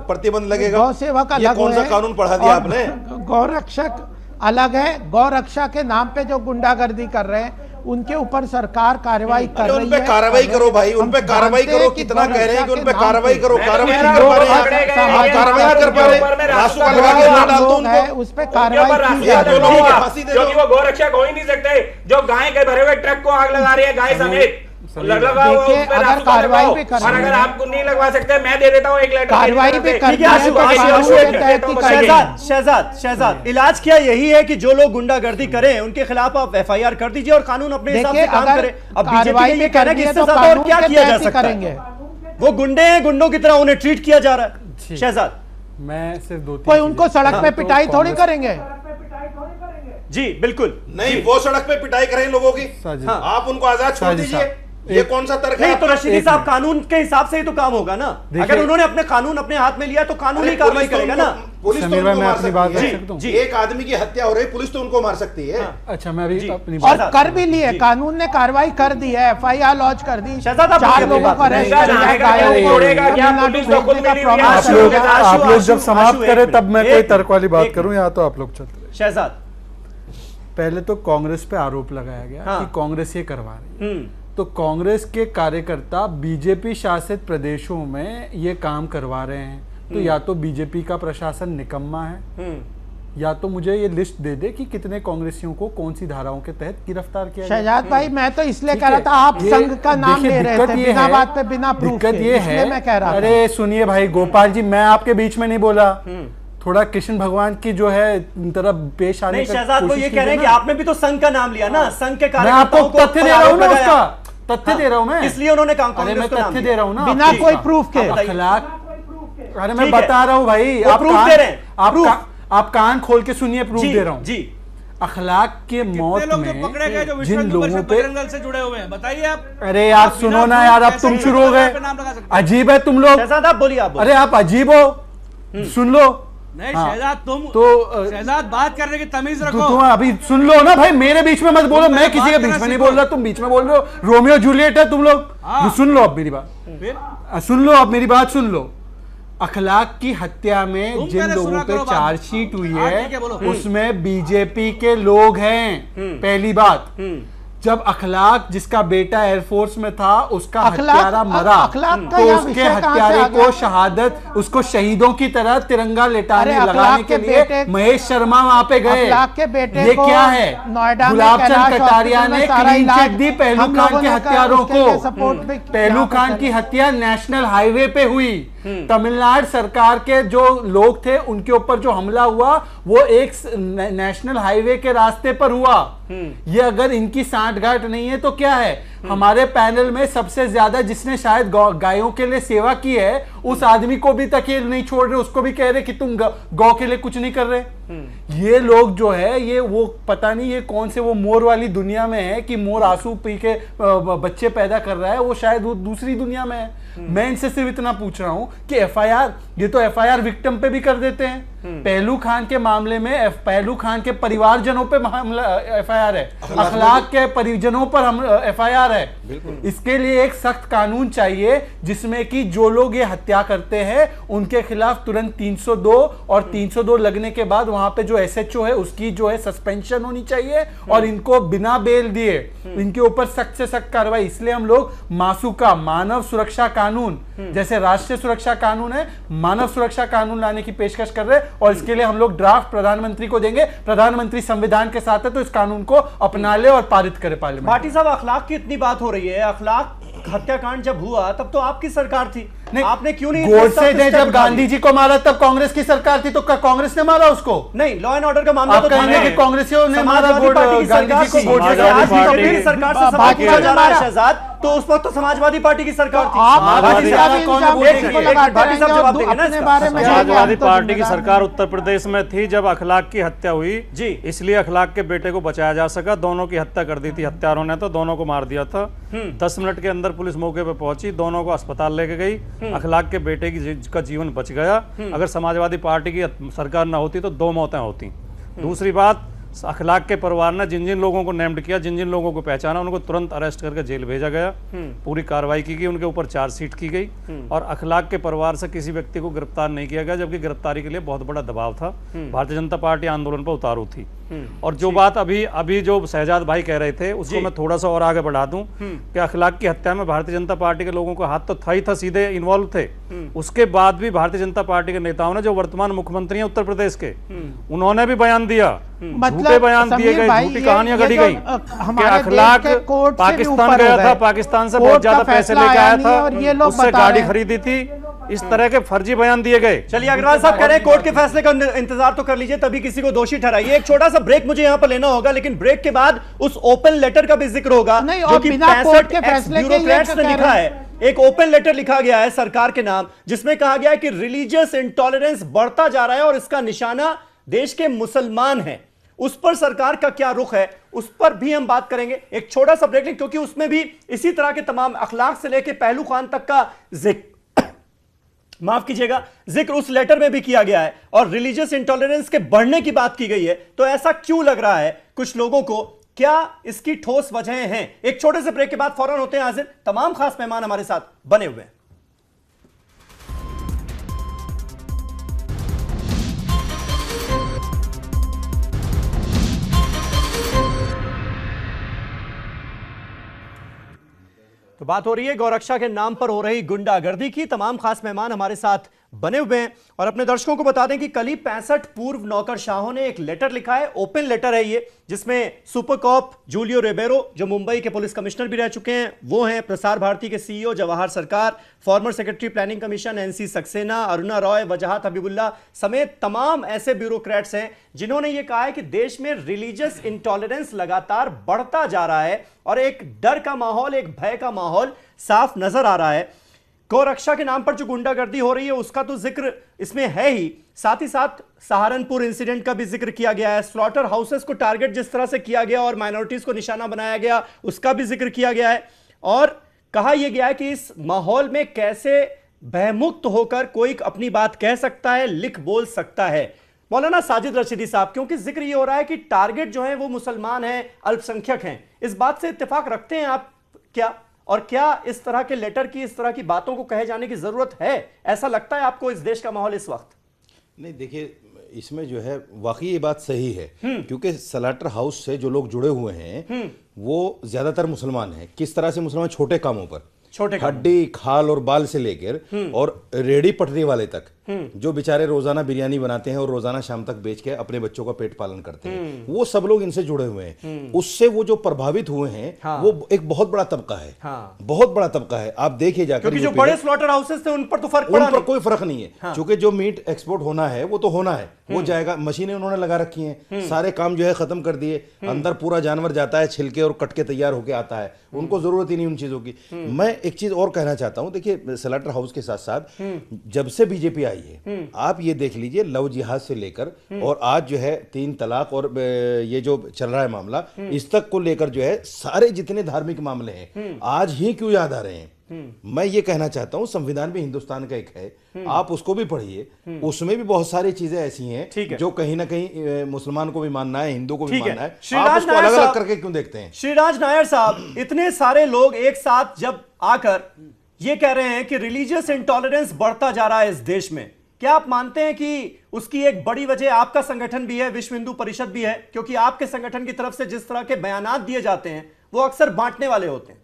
प्रतिबंध लगेगा। गौ सेवा का अलग कौन सा कानून पढ़ा दिया आपने? गौरक्षक अलग है। गौरक्षा के नाम पे जो गुंडागर्दी कर रहे हैं उनके ऊपर सरकार कार्रवाई कर रही है। कार्रवाई करो भाई, उन पे कार्रवाई करो। कितना कह रहे हैं कि उन पे कार्रवाई करो, कार्रवाई नहीं कर पा रहे हैं, कार्रवाई नहीं कर पा रहे, उस पे कार्रवाई की जा रही है क्योंकि वो गौरक्षक हो ही नहीं सकते जो गाय के भरे हुए ट्रक को आग लगा रहे हैं, गाय समेत। अगर कार्रवाई भी कर, और अगर आपको नहीं लगवा सकते मैं दे देता हूँ एक लेटर। कार्रवाई भी कर, शहजाद इलाज क्या यही है कि जो लोग गुंडागर्दी करें उनके खिलाफ आप एफआईआर कर दीजिए और कानून अपने हिसाब से काम करे। अब बीजेपी ने ये कहना कि इससे ज्यादा और क्या किया जा सकता है? वो गुंडे हैं, गुंडों की तरह उन्हें ट्रीट किया जा रहा है। शहजाद मैं सिर्फ दो कोई उनको सड़क पे पिटाई थोड़ी करेंगे जी। बिल्कुल नहीं, वो सड़क पे पिटाई करें लोगों की, आप उनको आजाद छोड़ दीजिए। ये कौन सा तर्क है? नहीं तो रशीदी साहब कानून के हिसाब से ही तो काम होगा ना। अगर उन्होंने अपने कानून अपने हाथ में लिया तो कानून ही कार्रवाई करेगा ना। पुलिस तो उनको मार सकती है। एक आदमी की हत्या हो रही, पुलिस तो उनको मार सकती है। अच्छा, मैं अभी अपनी और कर भी लिए, कानून ने कार्रवाई कर दी है, एफआईआर लॉन्च कर दी, 4 लोगों को अरेस्ट आप लोग जब समाप्त करें तब मैं कोई तर्क वाली बात करूं, या तो आप लोग चलते रहे। शहजाद पहले तो कांग्रेस पे आरोप लगाया गया कि कांग्रेस ये करवा रही है, तो कांग्रेस के कार्यकर्ता बीजेपी शासित प्रदेशों में ये काम करवा रहे हैं, तो या तो बीजेपी का प्रशासन निकम्मा है या तो मुझे ये लिस्ट दे दे कि कितने कांग्रेसियों को कौन सी धाराओं के तहत गिरफ्तार किया। शहजाद भाई मैं तो इसलिए कह रहा था, आप संघ का नाम ले रहे थे बिना बात पे, बिना प्रूफ के, ये है मैं कह रहा था। अरे सुनिए भाई गोपाल जी, मैं आपके बीच में नहीं बोला, थोड़ा कृष्ण भगवान की जो है तरफ पेश आने का शहजाद को ये कह रहे हैं कि आपने भी तो संघ का नाम लिया ना, संघ के कार्यकर्ताओं को तथ्य दे रहा हूँ ना, उसका तथ्य दे रहा हूँ मैं, इसलिए उन्होंने मैं तथ्य दे रहा हूँ ना बिना कोई प्रूफ के। अखलाक, अरे मैं बता रहा हूँ भाई, आप प्रूफ दे रहे हैं, आप कान खोल के सुनिए, प्रूफ दे रहा हूँ जी। अखलाक के मौत में पकड़े गए जो जिन लोगों पे दल से जुड़े हुए हैं, बताइए आप। अरे यार सुनो ना यार, अब तुम शुरू हो गए, अजीब है तुम लोग। शहजाद आप बोलिए, आप अरे आप अजीब हो, सुन लो। नहीं शहजाद तुम तो शहजाद बात करने की तमीज रखो। तुम अभी सुन लो ना भाई, मेरे बीच में मत बोलो, मैं किसी के बीच में नहीं बोल रहा, तुम बीच में बोल रहे हो। रोमियो जूलियट है तुम लोग। सुन लो अब मेरी बात, सुन लो अब मेरी बात सुन लो। अखलाक की हत्या में जिन लोगों पे चार्जशीट हुई है उसमें बीजेपी के लोग हैं, पहली बात। जब अखलाक जिसका बेटा एयरफोर्स में था उसका हत्यारा मरा तो उसके हत्यारे को शहादत, उसको शहीदों की तरह तिरंगा लगाने के लिए महेश शर्मा वहां पे गए। ये क्या है? गुलाबचंद कटारिया ने क्लीन चिट दी पहलू खान के हत्यारों को। पहलू खान की हत्या नेशनल हाईवे पे हुई। तमिलनाडु सरकार के जो लोग थे उनके ऊपर जो हमला हुआ वो एक नेशनल हाईवे के रास्ते पर हुआ। ये अगर इनकी सांठगांठ नहीं है तो क्या है? हमारे पैनल में सबसे ज्यादा जिसने शायद गायों के लिए सेवा की है उस आदमी को भी तक ये नहीं छोड़ रहे, उसको भी कह रहे कि तुम गौ के लिए कुछ नहीं कर रहे। ये लोग जो है ये वो पता नहीं ये कौन से वो मोर वाली दुनिया में है कि मोर आंसू पी के बच्चे पैदा कर रहा है, वो शायद वो दूसरी दुनिया में है। मैं इनसे सिर्फ इतना पूछ रहा हूं कि एफआईआर, ये तो एफआईआर विक्टिम पे भी कर देते हैं। पहलू खान के मामले में पहलू खान के परिवारजनों पे एफआईआर है, अखलाक के परिजनों पर एफआईआर है। इसके लिए एक सख्त कानून चाहिए जिसमें कि जो लोग ये हत्या करते हैं उनके खिलाफ तुरंत 302 और 302 लगने के बाद वहां पे जो एसएचओ है उसकी जो है सस्पेंशन होनी चाहिए और इनको बिना बेल दिए इनके ऊपर सख्त से सख्त कार्रवाई। इसलिए हम लोग मासूका मानव सुरक्षा कानून जैसे राष्ट्रीय सुरक्षा कानून है, मानव सुरक्षा कानून लाने की पेशकश कर रहे हैं और इसके लिए हम लोग ड्राफ्ट प्रधानमंत्री को देंगे। प्रधानमंत्री संविधान के साथ है तो इस कानून को अपना ले और पारित करे पार्लियामेंट। भाटी साहब, अखलाक की इतनी बात हो रही है, अखलाक हत्याकांड जब हुआ तब तो आपकी सरकार थी, नहीं आपने क्यों नहीं? गोडसे ने जब गांधी जी को मारा तब कांग्रेस की सरकार थी, तो कांग्रेस ने मारा उसको? नहीं, लॉ एंड ऑर्डर का मामला तो कहेंगे कि कांग्रेसियों ने मारा गांधी जी को। गोडसे सरकार से सवाल पूछा जा रहा है शहजाद, तो उस वक्त तो समाजवादी पार्टी की सरकार थी। समाजवादी पार्टी की सरकार उत्तर प्रदेश में थी जब अखलाक की हत्या हुई जी, इसलिए अखलाक के बेटे को बचाया जा सका। दोनों की हत्या कर दी थी हत्यारों ने, तो दोनों को मार दिया था। 10 मिनट के अंदर पुलिस मौके पर पहुंची, दोनों को अस्पताल लेके गई। अखलाक के बेटे का जीवन बच गया। अगर समाजवादी पार्टी की सरकार ना होती तो 2 मौतें होती। दूसरी बात, अखलाक के परिवार ने जिन जिन लोगों को नेम्ड किया, जिन जिन लोगों को पहचाना, उनको तुरंत अरेस्ट करके जेल भेजा गया। पूरी कार्रवाई की गई, उनके ऊपर चार्जशीट की गई और अखलाक के परिवार से किसी व्यक्ति को गिरफ्तार नहीं किया गया, जबकि गिरफ्तारी के लिए बहुत बड़ा दबाव था। भारतीय जनता पार्टी आंदोलन पर उतारू थी। और जो बात अभी जो शहजाद भाई कह रहे थे उसको मैं थोड़ा सा और आगे बढ़ा दूं कि अखलाक की हत्या में भारतीय जनता पार्टी के लोगों को हाथ तो था ही था, सीधे इन्वॉल्व थे। उसके बाद भी भारतीय जनता पार्टी के नेताओं ने, जो वर्तमान मुख्यमंत्री हैं उत्तर प्रदेश के, उन्होंने भी बयान दिया, झूठे बयान दिए गए, झूठी कहानियां गढ़ी गई कि अखलाक पाकिस्तान गया था, पाकिस्तान से बहुत ज्यादा पैसे लेके आया था, उससे गाड़ी खरीदी थी, इस तरह के फर्जी बयान दिए गए। चलिए, अग्रवाल साहब कह रहे हैं कोर्ट के फैसले का इंतजार तो कर लीजिए, तभी किसी को दोषी ठहराइए। एक छोटा सा ब्रेक मुझे यहां पर लेना होगा, लेकिन ब्रेक के बाद उस ओपन लेटर का भी जिक्र होगा जो कि 65 ब्यूरोक्रेट्स ने लिखा है। एक ओपन लेटर लिखा गया है सरकार के नाम, जिसमें कहा गया है कि रिलीजियस इंटॉलरेंस बढ़ता जा रहा है और इसका निशाना देश के मुसलमान हैं। उस पर सरकार का क्या रुख है, उस पर भी हम बात करेंगे। एक छोटा सा ब्रेक, क्योंकि उसमें भी इसी तरह के तमाम अखलाक से लेकर पहलू खान तक का जिक्र, माफ कीजिएगा, जिक्र उस लेटर में भी किया गया है और रिलीजियस इंटॉलरेंस के बढ़ने की बात की गई है। तो ऐसा क्यों लग रहा है कुछ लोगों को? क्या इसकी ठोस वजहें हैं? एक छोटे से ब्रेक के बाद फौरन होते हैं हाजिर। तमाम खास मेहमान हमारे साथ बने हुए हैं। तो बात हो रही है गौरक्षा के नाम पर हो रही गुंडागर्दी की। तमाम खास मेहमान हमारे साथ बने हुए हैं और अपने दर्शकों को बता दें कि कल ही 65 पूर्व नौकरशाहों ने एक लेटर लिखा है, ओपन लेटर है ये, जिसमें सुपर कॉप जूलियो रिबेरो, जो मुंबई के पुलिस कमिश्नर भी रह चुके हैं, वो हैं, प्रसार भारती के सीईओ जवाहर सरकार, former secretary planning commission NC Saxena, Aruna Roy, वजाहत हबीबुल्ला समेत तमाम ऐसे ब्यूरोक्रेट्स हैं जिन्होंने ये कहा है कि देश में रिलीजियस इंटॉलरेंस लगातार बढ़ता जा रहा है और एक डर का माहौल, एक भय का माहौल साफ नजर आ रहा है। गौरक्षा के नाम पर जो गुंडागर्दी हो रही है उसका तो जिक्र इसमें है ही, साथ ही साथ सहारनपुर इंसिडेंट का भी जिक्र किया गया है, स्लॉटर हाउसेस को टारगेट जिस तरह से किया गया और माइनॉरिटीज को निशाना बनाया गया उसका भी जिक्र किया गया है और कहा यह गया है कि इस माहौल में कैसे भयमुक्त होकर कोई अपनी बात कह सकता है, लिख बोल सकता है। मौलाना साजिद रशीदी साहब, क्योंकि जिक्र यह हो रहा है कि टारगेट जो है वो मुसलमान हैं, अल्पसंख्यक हैं, इस बात से इत्तेफाक रखते हैं आप क्या? और क्या इस तरह के लेटर की, इस तरह की बातों को कहे जाने की जरूरत है? ऐसा लगता है आपको इस देश का माहौल इस वक्त? नहीं, देखिए इसमें जो है वाकई ये बात सही है, क्योंकि स्लाटर हाउस से जो लोग जुड़े हुए हैं वो ज्यादातर मुसलमान हैं। किस तरह से मुसलमान? छोटे कामों पर, छोटे हड्डी खाल और बाल से लेकर और रेडी पटरी वाले तक, जो बेचारे रोजाना बिरयानी बनाते हैं और रोजाना शाम तक बेच के अपने बच्चों का पेट पालन करते हैं, वो सब लोग इनसे जुड़े हुए हैं। उससे वो जो प्रभावित हुए हैं वो एक बहुत बड़ा तबका है, बहुत बड़ा तबका है। आप देखिए जाकर, क्योंकि जो बड़े स्लॉटर हाउसेस थे उन पर तो फर्क पड़ा, उन पर कोई फर्क नहीं है। क्योंकि जो मीट एक्सपोर्ट होना है वो तो होना है, वो जाएगा। मशीनें उन्होंने लगा रखी हैं, सारे काम जो है खत्म कर दिए, अंदर पूरा जानवर जाता है छिलके और कट के तैयार होके आता है, उनको जरूरत ही नहीं उन चीजों की। मैं एक चीज और कहना चाहता हूं, देखिए स्लाटर हाउस के साथ साथ जब से बीजेपी आई है, आप ये देख लीजिए लव जिहाद से लेकर और आज जो है 3 तलाक और ये जो चल रहा है मामला, इस तक को लेकर जो है सारे जितने धार्मिक मामले हैं आज ही क्यों याद आ रहे हैं। मैं ये कहना चाहता हूं, संविधान भी हिंदुस्तान का एक है, आप उसको भी पढ़िए, उसमें भी बहुत सारी चीजें ऐसी हैं जो कहीं ना कहीं मुसलमान को भी मानना है, हिंदू को भी मानना है, आप उसको अलग अलग करके क्यों देखते हैं? श्रीराज नायर साहब, इतने सारे लोग एक साथ जब आकर ये कह रहे हैं कि रिलीजियस इंटॉलरेंस बढ़ता जा रहा है इस देश में, क्या आप मानते हैं कि उसकी एक बड़ी वजह आपका संगठन भी है, विश्व हिंदू परिषद भी है? क्योंकि आपके संगठन की तरफ से जिस तरह के बयानात दिए जाते हैं वो अक्सर बांटने वाले होते हैं।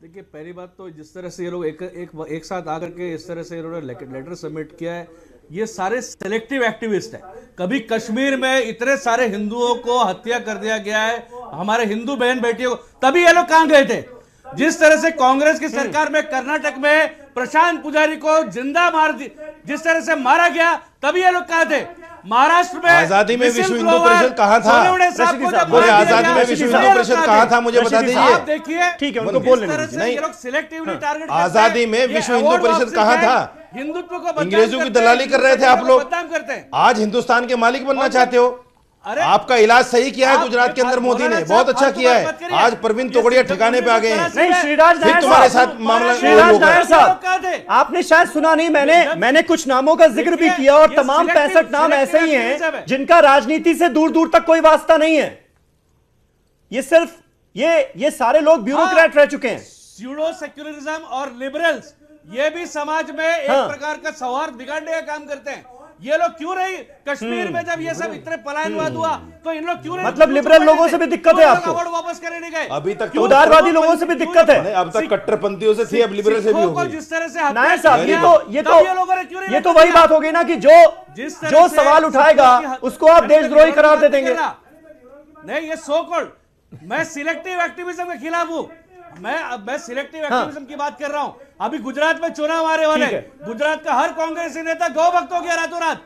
देखिए, पहली बात तो जिस तरह से ये लोग एक साथ आकर के इस तरह से इन्होंने लेटर सबमिट किया है, ये सारे सेलेक्टिव एक्टिविस्ट हैं। कभी कश्मीर में इतने सारे हिंदुओं को हत्या कर दिया गया है, हमारे हिंदू बहन बेटियों को, तभी ये लोग कहां गए थे? जिस तरह से कांग्रेस की सरकार में कर्नाटक में प्रशांत पुजारी को जिंदा मार दी, जिस तरह से मारा गया, तभी ये लोग कहां थे? महाराष्ट्र में आजादी में विश्व हिंदू परिषद कहां था? आजादी में विश्व हिंदू परिषद कहां था? मुझे बता दीजिए। आप देखिए, ठीक है, उनको बोलने दीजिए। ये लोग सिलेक्टिवली टारगेट, आजादी में विश्व हिंदू परिषद कहां था? हिंदुत्व को अंग्रेजों की दलाली कर रहे थे आप लोग, आज हिंदुस्तान के मालिक बनना चाहते हो। आपका इलाज सही किया है गुजरात के अंदर मोदी ने, बहुत अच्छा किया है। आज प्रवीण तोगड़िया ठिकाने पे आ गए हैं। नहीं, श्रीराज नायर तुम्हारे साथ मामला, श्रीराज नायर साहब, आपने शायद सुना नहीं, मैंने कुछ नामों का जिक्र भी किया और तमाम 65 नाम ऐसे ही हैं जिनका राजनीति से दूर दूर तक कोई वास्ता नहीं है। ये सिर्फ ये सारे लोग ब्यूरोक्रेट रह चुके हैं। स्यूडो सेक्युलरिज्म और लिबरल्स, ये भी समाज में एक प्रकार का सौहार्द बिगाड़ने का काम करते हैं। ये लोग क्यों नहीं कश्मीर में जब ये सब इतने पलायनवाद हुआ तो इन लोग क्यों नहीं? मतलब लिबरल लोगों से भी दिक्कत है आपको? वापस करने नहीं गए अभी तक, उदारवादी लोगों से भी दिक्कत है। अब तक कट्टरपंथियों से थी, अब लिबरल से भी हो गई। जिस तरह से नायर साहब, ये तो वही बात होगी ना कि जो सवाल उठाएगा उसको आप देशद्रोही करार दे देंगे। नहीं, ये सो कॉल्ड, मैं सिलेक्टिव एक्टिविज्म के खिलाफ हूं। मैं सिलेक्टिव एक्टिविज्म की बात कर रहा हूं। अभी गुजरात में चुनाव आ रहे वाले, गुजरात का हर कांग्रेसी नेता गौ भक्त हो गया रातों रात,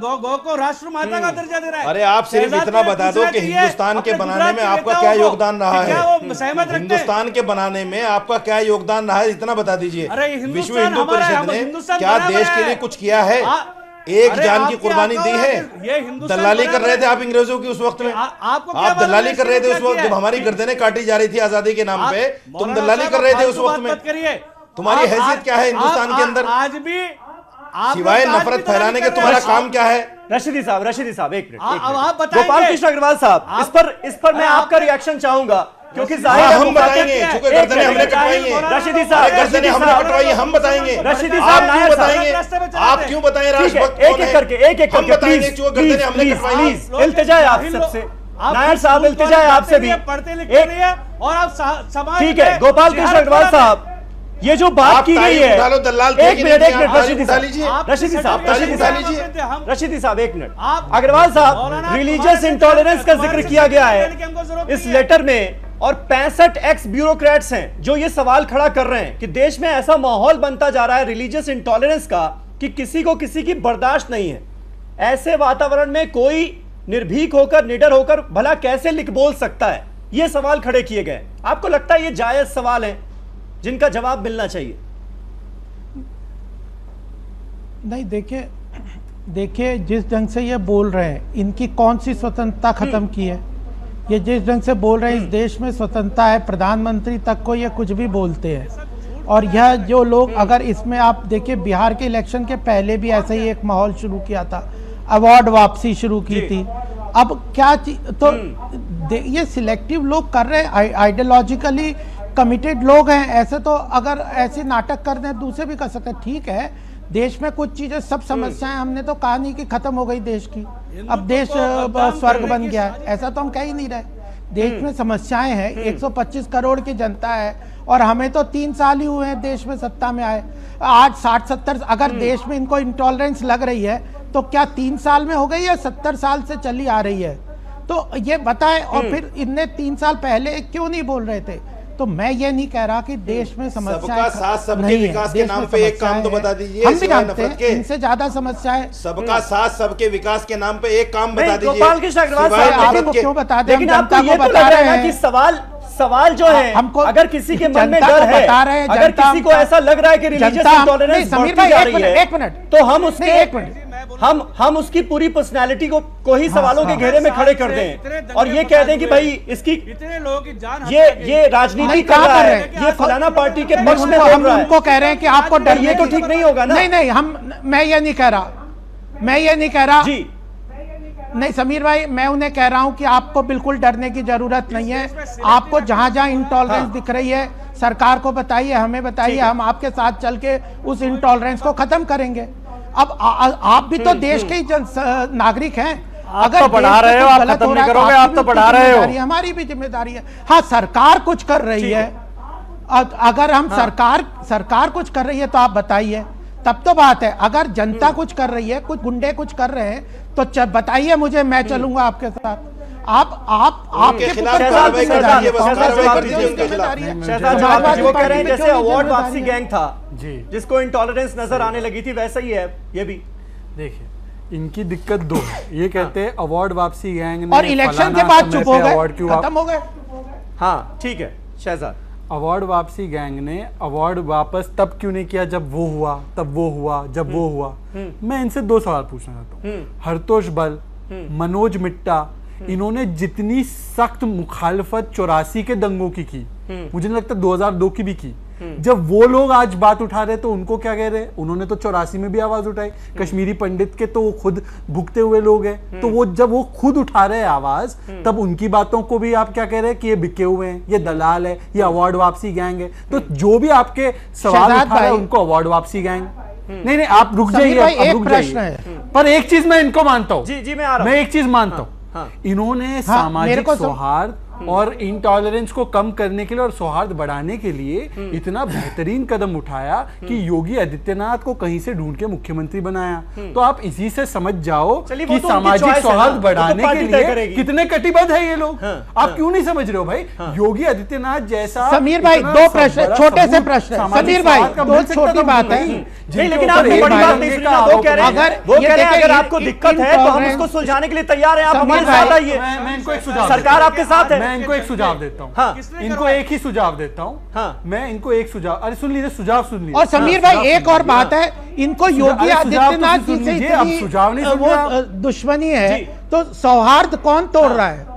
गौ को राष्ट्र माता का दर्जा दे रहा है। अरे आप सिर्फ इतना बता दो कि हिंदुस्तान के बनाने में आपका क्या योगदान रहा है, हिंदुस्तान के बनाने में आपका क्या योगदान रहा है, इतना बता दीजिए। विश्व हिंदू परिषद ने क्या देश के लिए कुछ किया है? एक जान की कुर्बानी दी है? दलाली कर रहे थे आप अंग्रेजों की उस वक्त में, आप दलाली कर रहे थे उस वक्त जब हमारी गर्दनें काटी जा रही थी आजादी के नाम पे, तुम दलाली कर रहे थे उस वक्त में। तुम्हारी हैसियत क्या है हिंदुस्तान के अंदर? आज भी सिवाय नफरत फैलाने के तुम्हारा काम क्या है? रशीदी साहब एक मिनट, आप गोपाल कृष्ण अग्रवाल साहब, इस पर मैं आपका रिएक्शन चाहूंगा, क्योंकि हम बताएंगे, चूंकि गर्दनें हमने कटवाई हैं। रशीदी साहब, गर्दनें हमने कटवाई हैं, हम बताएंगे। रशीदी साहब, नायर बताएंगे, आप क्यों बताएं? राष्ट्रभक्त एक एक करके प्लीज, इल्तिजा है आप सबसे, नायर साहब इल्तिजा है आपसे भी, पढ़ते लिखते नहीं है और आप समाज, ठीक है। गोपाल कृष्ण अग्रवाल साहब, ये जो बात की गई है, एक मिनट रशीदी साहब एक मिनट, अग्रवाल साहब, रिलीजियस इंटॉलरेंस का जिक्र किया गया है इस लेटर में, और 65 एक्स ब्यूरोक्रेट्स हैं जो ये सवाल खड़ा कर रहे हैं कि देश में ऐसा माहौल बनता जा रहा है रिलीजियस इंटॉलरेंस का कि किसी को किसी की बर्दाश्त नहीं है। ऐसे वातावरण में कोई निर्भीक होकर, निडर होकर भला कैसे लिख बोल सकता है? ये सवाल खड़े किए गए। आपको लगता है ये जायज सवाल है जिनका जवाब मिलना चाहिए? नहीं, देखिए जिस ढंग से ये बोल रहे हैं, इनकी कौन सी स्वतंत्रता खत्म की है? ये जिस ढंग से बोल रहे हैं, इस देश में स्वतंत्रता है, प्रधानमंत्री तक को ये कुछ भी बोलते हैं। और यह जो लोग, अगर इसमें आप देखिए, बिहार के इलेक्शन के पहले भी ऐसा ही एक माहौल शुरू किया था, अवार्ड वापसी शुरू की थी। अब क्या तो ये सिलेक्टिव लोग कर रहे हैं आइडियोलॉजिकली, कमिटेड लोग हैं। ऐसे तो अगर ऐसे नाटक कर दें दूसरे भी कर सकते हैं। ठीक है, देश में कुछ चीजें, सब समस्याएं हमने तो कहा नहीं कि खत्म हो गई देश की, अब देश स्वर्ग बन गया है, ऐसा तो हम कह ही नहीं रहे। देश में समस्याएं हैं, 125 करोड़ की जनता है और हमें तो 3 साल ही हुए हैं देश में सत्ता में आए। आज 60-70 अगर देश में इनको इंटॉलरेंस लग रही है तो क्या 3 साल में हो गई या 70 साल से चली आ रही है? तो ये बताएं। और फिर इनने 3 साल पहले क्यों नहीं बोल रहे थे? तो मैं ये नहीं कह रहा कि देश में समस्याएं सबका साथ सबके विकास के नाम पे एक काम तो बता दीजिए। हम भी जानते हैं इनसे ज्यादा समस्याएं। सबका साथ सबके विकास के नाम पे एक काम बता दीजिए। गोपाल कृष्ण अग्रवाल साहब क्यों बता दें? लेकिन आपको ये तो लग रहा है कि सवाल जो है, हमको अगर किसी के मन में डर है, अगर किसी को ऐसा लग रहा है कि रिलीजियस इंटॉलरेंस बढ़ती जा रही है, एक मिनट, तो हम उसके हम उसकी पूरी पर्सनालिटी को ही सवालों के घेरे में खड़े कर दें और ये कह दें कि भाई इसकी इतने लोगों की जान ये राजनीति कर रहा है, ये फलाना पार्टी के पक्ष में बोल रहा है। उनको कह रहे हैं कि आपको डर, ये तो ठीक नहीं होगा ना। नहीं, मैं ये नहीं कह रहा जी। नहीं समीर भाई, मैं उन्हें कह रहा हूं कि आपको बिल्कुल डरने की जरूरत नहीं है। आपको जहां जहां इंटॉलरेंस दिख रही है सरकार को बताइए, हमें बताइए, हम आपके साथ चल के उस इंटॉलरेंस को खत्म करेंगे। अब आप भी तो देश के ही नागरिक हैं। अगर बढ़ा रहे हो, आप खत्म नहीं करोगे, आप तो बढ़ा रहे हो। हमारी भी जिम्मेदारी है। हाँ, सरकार कुछ कर रही है, अगर हम सरकार कुछ कर रही है तो आप बताइए, तब तो बात है। अगर जनता कुछ कर रही है, कुछ गुंडे कुछ कर रहे हैं तो बताइए मुझे, मैं चलूंगा आपके साथ। आपके खिलाफ कार्रवाई कर दीजिए, बस कार्रवाई कर दीजिए उनके खिलाफ। वो कह रहे हैं जैसे अवार्ड वापसी गैंग था जी, जिसको इंटॉलरेंस नजर आने लगी थी, वैसा ही है ये भी। देखिए, इनकी दिक्कत 2 है। ये कहते हैं अवार्ड वापसी गैंग ने और इलेक्शन के बाद चुप हो गए, खत्म हो गए। हाँ ठीक है शहजाद, अवार्ड वापसी गैंग ने अवार्ड वापस तब क्यों नहीं किया जब वो हुआ, तब वो हुआ, जब वो हुआ। मैं इनसे 2 सवाल पूछना चाहता हूँ। हरतोष बल, मनोज मिट्टा, इन्होंने जितनी सख्त मुखालफत 84 के दंगों की मुझे नहीं लगता 2002 की भी की। जब वो लोग आज बात उठा रहे तो उनको क्या कह रहे? उन्होंने तो 84 में भी आवाज उठाई। कश्मीरी पंडित के तो वो खुद भुगते हुए लोग हैं, तो वो जब वो खुद उठा रहे हैं आवाज, तब उनकी बातों को भी आप क्या कह रहे हैं कि ये बिके हुए हैं, ये दलाल है, ये अवार्ड वापसी गैंग है। तो जो भी आपके सवाल उठा रहे हैं उनको अवार्ड वापसी गैंग। नहीं, आप रुक जाइए, पर एक चीज मैं इनको मानता हूँ, मैं एक चीज मानता हूँ, इन्होंने सामाजिक सौहार्द और इंटॉलरेंस को कम करने के लिए और सौहार्द बढ़ाने के लिए इतना बेहतरीन कदम उठाया कि योगी आदित्यनाथ को कहीं से ढूंढ के मुख्यमंत्री बनाया। तो आप इसी से समझ जाओ कि सामाजिक सौहार्द बढ़ाने के लिए कितने कटिबद्ध है ये लोग। आप क्यों नहीं समझ रहे हो भाई? योगी आदित्यनाथ जैसा। समीर भाई, 2 प्रश्न, छोटे से प्रश्न। समीर भाई, 2 छोटी बात है, लेकिन आप बड़ी बात नहीं सुनी ना। वो कह रहे हैं अगर आपको दिक्कत है तो हम उसको सुलझाने के लिए तैयार हैं, आप हमारे साथ आइए। मैं इनको एक सुझाव, सरकार आपके साथ है। मैं इनको एक सुझाव देता हूँ। हाँ, इनको एक ही सुझाव देता हूँ। मैं इनको एक सुझाव, अरे सुन लीजिए, सुझाव सुन लीजिए। और समीर भाई, एक और बात है, इनको योगी आदित्यनाथ जी से इतनी सुझाव नहीं, वो दुश्मनी है तो सौहार्द कौन तोड़ रहा है?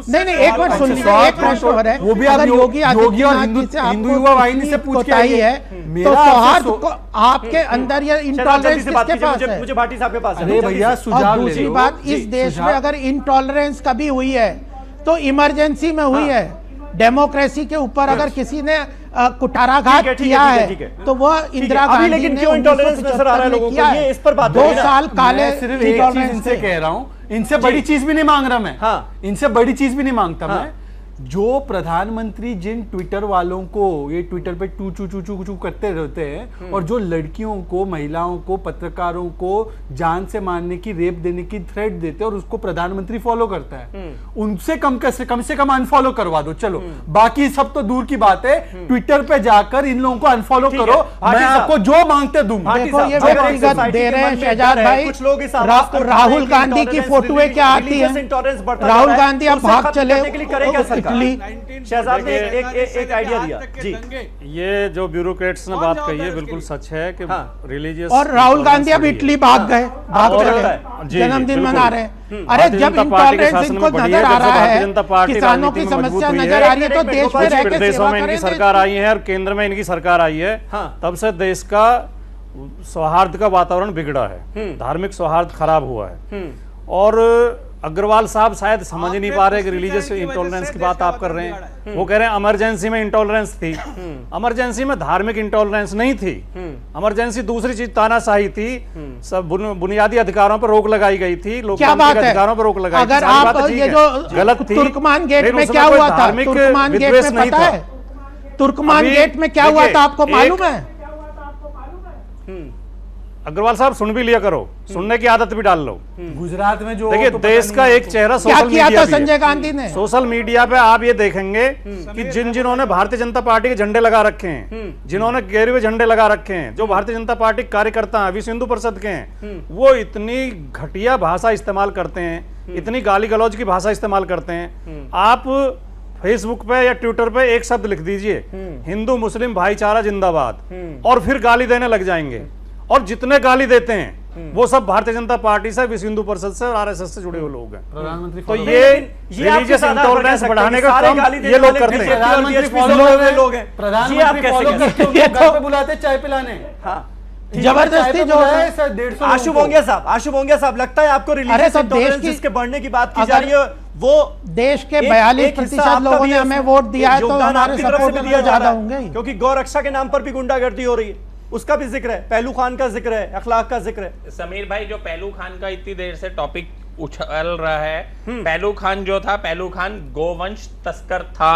नहीं, एक मिनट सुन लीजिए, एक प्रश्न हो रहा है। वो भी अगर योगी आदित्यनाथ जी से हिंदू युवा वाहिनी से पूछ के आई है तो सौहार्द को आपके अंदर या इंटॉलरेंस किसके पास है? मुझे भाटी साहब के पास है। अरे भैया, सुझाव ले लो। दूसरी बात, इस देश में अगर इंटॉलरेंस कभी हुई है तो इमरजेंसी में हुई है। डेमोक्रेसी के ऊपर अगर किसी ने कुठाराघात किया है तो वह इंदिरा गांधी ने 1975 किया है। 2 साल काले। सिर्फ एक चीज इनसे कह रहा हूँ, इनसे बड़ी चीज भी नहीं मांग रहा मैं। इनसे बड़ी चीज भी नहीं मांगता मैं। जो प्रधानमंत्री जिन ट्विटर वालों को ये ट्विटर पे टू चू चू चू चू करते रहते हैं और जो लड़कियों को, महिलाओं को, पत्रकारों को जान से मारने की, रेप देने की थ्रेट देते हैं और उसको प्रधानमंत्री फॉलो करता है, उनसे कम से कम अनफॉलो करवा दो। चलो, बाकी सब तो दूर की बात है, ट्विटर पे जाकर इन लोगों को अनफॉलो करो, मैं आपको जो मांगते दूंगा। दे रहे हैं शहजाद भाई, राहुल गांधी की फोटोएं क्या आती है? राहुल गांधी अब भाग चले शहजाद ने एक आइडिया दिया जी। ये जो ब्यूरोक्रेट्स ने बात कही है बिल्कुल सच है कि रिलीजियस, और राहुल गांधी अब इटली भाग गए, जन्मदिन मना रहे हैं। अरे जब इंटॉलरेंस इनको नजर आ रहा है, किसानों की समस्या नजर आ रही है, तो देश में रहकर प्रदेशों में इनकी सरकार आई है और केंद्र में इनकी सरकार आई है, तब से देश का सौहार्द का वातावरण बिगड़ा है, धार्मिक सौहार्द खराब हुआ है। और अग्रवाल साहब शायद समझ ही नहीं पा रहे कि रिलीजियस इंटॉलरेंस की बात आप कर रहे हैं। वो कह रहे हैं इमरजेंसी में इंटॉलरेंस थी। इमरजेंसी में धार्मिक इंटॉलरेंस नहीं थी। इमरजेंसी दूसरी चीज तानाशाही थी। सब बुनियादी अधिकारों पर रोक लगाई गई थी। लोकतांत्रिक अधिकारों पर रोक लगाई। अगर आप ये जो गलत थी। तुर्कमान गेट में क्या हुआ था? तुर्कमान गेट में पता है? तुर्कमान गेट में क्या हुआ था आपको मालूम है? अग्रवाल साहब सुन भी लिया करो, सुनने की आदत भी डाल लो। गुजरात में जो देखिए देश का एक चेहरा क्या किया था संजय गांधी ने? सोशल मीडिया पे आप ये देखेंगे कि जिन्होंने भारतीय जनता पार्टी के झंडे लगा रखे हैं, जिन्होंने गिरे झंडे लगा रखे हैं, जो भारतीय जनता पार्टी के कार्यकर्ता हैं, विश्व हिंदू परिषद के हैं, वो इतनी घटिया भाषा इस्तेमाल करते हैं, इतनी गाली गलौज की भाषा इस्तेमाल करते हैं। आप फेसबुक पे या ट्विटर पे एक शब्द लिख दीजिए, हिंदू मुस्लिम भाईचारा जिंदाबाद, और फिर गाली देने लग जाएंगे। और जितने गाली देते हैं वो सब भारतीय जनता पार्टी से, विश्व हिंदू परिषद से और आरएसएस से जुड़े हुए लोग हैं। प्रधानमंत्री तो ये रिलीजियस इंटॉलरेंस बढ़ाने का काम ये लोग करते हैं। प्रधानमंत्री बुलाते चाय पिलाने जबरदस्ती जो है। आशु भोंगिया साहब, लगता है आपको रिलीजियस इंटॉलरेंस जिसके बढ़ने की बात की जा रही है वो देश के 42% लोगों ने हमें वोट दिया है, तो हमारे सपोर्ट में ज्यादा होंगे, क्योंकि गौरक्षा के नाम पर भी गुंडागर्दी हो रही है, उसका भी जिक्र है, पहलू खान का जिक्र है, अखलाक का जिक्र है। समीर भाई, जो पहलू खान का इतनी देर से टॉपिक उछल रहा है, पहलू खान जो था, पहलू खान गोवंश तस्कर था।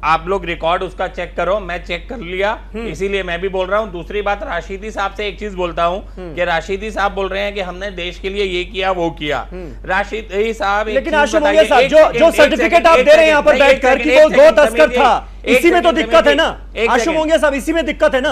आप लोग रिकॉर्ड उसका चेक करो, मैं चेक कर लिया, इसीलिए मैं भी बोल रहा हूं। दूसरी बात, राशिदी साहब से एक चीज बोलता हूं कि राशिदी साहब बोल रहे हैं कि हमने देश के लिए ये किया वो किया। राशिदी साहब, लेकिन आशु भोंगिया साहब, जो सर्टिफिकेट आप दे रहे हैं यहाँ पर बैठकर कि वो गौ तस्कर था, इसी में तो दिक्कत है ना आशु भोंगिया साहब, इसी में दिक्कत है ना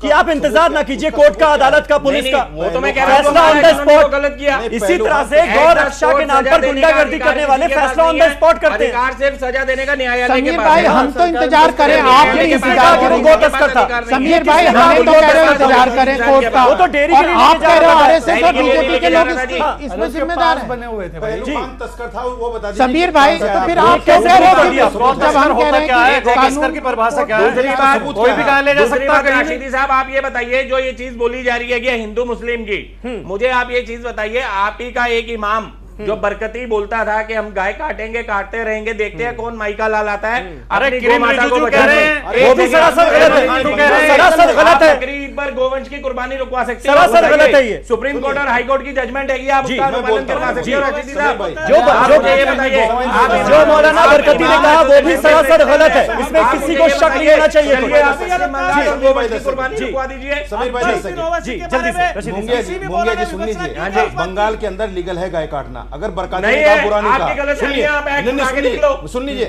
कि आप इंतजार ना कीजिए कोर्ट का, अदालत का, पुलिस का, वो तो मैं कह रहा हूं फैसला ऑन द स्पॉट गलत किया। इसी तरह से गौ रक्षा के नाम पर गुंडागर्दी करने वाले फैसला ऑन द स्पॉट करते हैं। सिर्फ सजा देने का न्यायालय के पास। भाई हम तो इंतजार करें, आप नहीं इंतजार करें। गौ तस्कर था समीर भाई, हम तो कह रहे हैं इंतजार करें कोर्ट का, वो तो डेयरी और आप कह रहे हो आरएसएस और बीजेपी के लोग इसमें जिम्मेदार बने हुए थे भाई। तस्कर था वो बता दीजिए समीर भाई। तो फिर आप क्यों कह रहे हो जब हम कह रहे हैं कि कानून की परिभाषा क्या है? दूसरी बात, कोई भी कहा ले जा सकता है। राशिदी साहब, आप ये बताइए, जो ये चीज बोली जा रही है कि हिंदू मुस्लिम की, मुझे आप ये चीज बताइए, आप ही का एक इमाम जो बरकती बोलता था कि हम गाय काटेंगे, काटते रहेंगे, देखते हैं कौन माइका लाल आता है। अरे अपनी माता को कह रहे हैं, वो भी सरासर गलत है, सरासर गलत है। तकरीब पर गोवंश की कुर्बानी रुकवा सकते हैं, सरासर गलत है ये। सुप्रीम कोर्ट और हाई कोर्ट की जजमेंट है कि आप उसका अनुपालन करवा सकते हैं। राशिदी साहब, ये बताइए, जो मौलाना बरकती ने कहा वो भी सरासर गलत है, इसमें किसी को शक नहीं होना चाहिए। कुर्बानी रुकवा दीजिए। भोंगिया जी सुन लीजिए, बंगाल के अंदर लीगल है गाय काटना, अगर बरकाती ने कहा बुरा नहीं कहा, सुन लीजिए,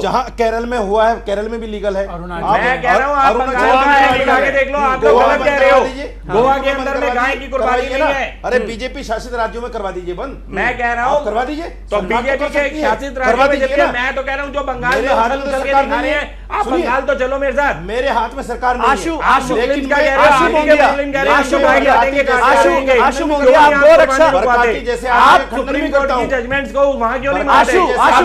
जहां केरल में हुआ है, केरल में भी लीगल है। मैं कह रहा हूं आप बंगाल के देख लो, आप लोग गलत कह रहे हो। गोवा के अंदर में गाय की कुर्बानी नहीं है। अरे बीजेपी शासित राज्यों में करवा दीजिए बंद। मैं कह रहा हूं करवा दीजिए, तो बीजेपी के शासित राज्यों में, जबकि मैं तो कह रहा हूं जो बंगाल में हाथ चल के दिखा रहे हैं, आप बंगाल तो चलो मेरे साथ। मेरे हाथ में सरकार नहीं है। आशु भोंगिया, आप गौ रक्षा सुप्रीम कोर्ट की जजमेंट्स को वहां क्यों नहीं मानते?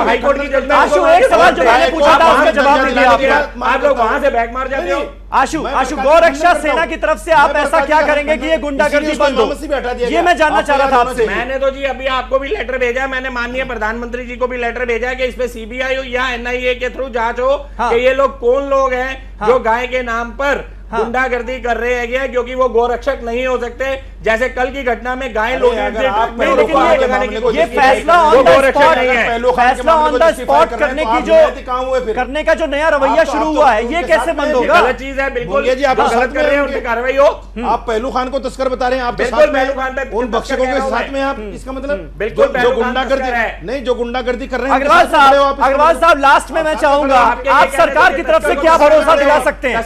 हाई कोर्ट की जजमेंट। आशु एक सवाल जो मैंने पूछा था उसका जवाब नहीं दिया आपने। आप लोग वहां से बैक मार जाते हो। आशु गौ रक्षा सेना की तरफ से आप ऐसा क्या करेंगे कि ये गुंडागर्दी बंद हो? ये मैं जानना चाह रहा था आपसे। मैंने तो जी अभी आपको भी लेटर भेजा है, मैंने माननीय प्रधानमंत्री जी को भी लेटर भेजा है कि इस पे सीबीआई या एनआईए के थ्रू जांच हो कि ये लोग कौन लोग हैं जो गाय के नाम पर गुंडागर्दी कर रहे हैं, क्योंकि वो गोरक्षक नहीं हो सकते। जैसे कल की घटना में गाय लोग ये फैसला ऑन द स्पॉट करने का जो नया रवैया शुरू हुआ है, ये कैसे बंद होगा? गलत चीज है, बिल्कुल जी, आप गलत कर रहे हैं, उनकी कार्रवाई हो। आप पहलू खान को तस्कर बता रहे हैं, आप बिल्कुल पहलू खान पे उन भक्षकों के साथ में आप, इसका मतलब बिल्कुल जो गुंडागर्दी नहीं, जो गुंडागर्दी कर रहे हैं। अग्रवाल साहब, लास्ट में मैं चाहूंगा आप सरकार की तरफ से क्या भरोसा दिला सकते हैं?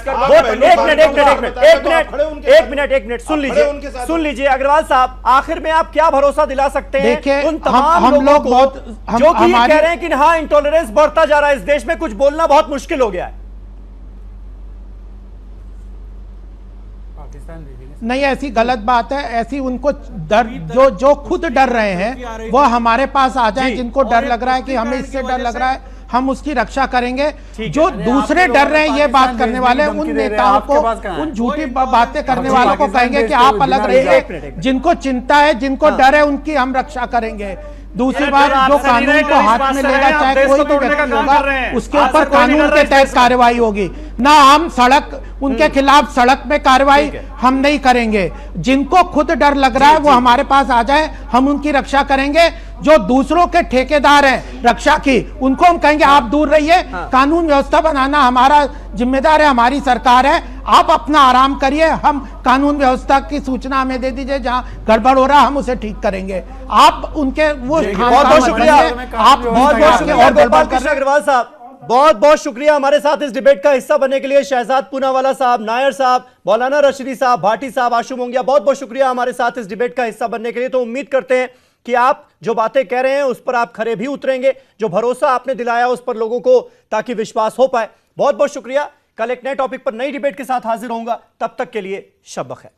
एक मिनट सुन लीजिए अग्रवाल साहब, आखिर में आप क्या भरोसा दिला सकते हैं उन तमाम लोगों को जो कि ये कह रहे हैं कि हाँ इंटॉलरेंस बढ़ता जा रहा है इस देश में, कुछ बोलना बहुत मुश्किल हो गया है? नहीं, ऐसी गलत बात है। ऐसी उनको डर, जो खुद डर रहे हैं वो हमारे पास आ जाए, जिनको डर लग रहा है कि हमें इससे डर लग रहा है हम उसकी रक्षा करेंगे। जो दूसरे डर रहे हैं ये बात करने वाले, उन नेताओं को, उन झूठी बातें करने वालों को कहेंगे कि आप अलग रहिए। जिनको चिंता है, जिनको डर है, उनकी हम रक्षा करेंगे। दूसरी बात, जो कानून को हाथ में लेगा, चाहे कोई भी व्यक्ति होगा, उसके ऊपर कानून के तहत कार्रवाई होगी। ना हम सड़क, उनके खिलाफ सड़क में कार्रवाई हम नहीं करेंगे। जिनको खुद डर लग रहा है वो हमारे पास आ जाए, हम उनकी रक्षा करेंगे। जो दूसरों के ठेकेदार हैं रक्षा की, उनको हम कहेंगे आप दूर रहिए। कानून व्यवस्था बनाना हमारा जिम्मेदार है, हमारी सरकार है। आप अपना आराम करिए, हम कानून व्यवस्था की सूचना हमें दे दीजिए, जहां गड़बड़ हो रहा हम उसे ठीक करेंगे। आप उनके वो बहुत बहुत शुक्रिया, आप गोपाल कृष्ण अग्रवाल साहब, बहुत बहुत शुक्रिया हमारे साथ इस डिबेट का हिस्सा बनने के लिए। शहजाद पूनावाला साहब, नायर साहब, मौलाना रशीदी साहब, भाटी साहब, आशु मोंगिया, बहुत बहुत शुक्रिया हमारे साथ इस डिबेट का हिस्सा बनने के लिए। तो उम्मीद करते हैं कि आप जो बातें कह रहे हैं उस पर आप खरे भी उतरेंगे, जो भरोसा आपने दिलाया उस पर लोगों को, ताकि विश्वास हो पाए। बहुत बहुत शुक्रिया। कल एक नए टॉपिक पर नई डिबेट के साथ हाजिर होऊंगा, तब तक के लिए शब बखैर।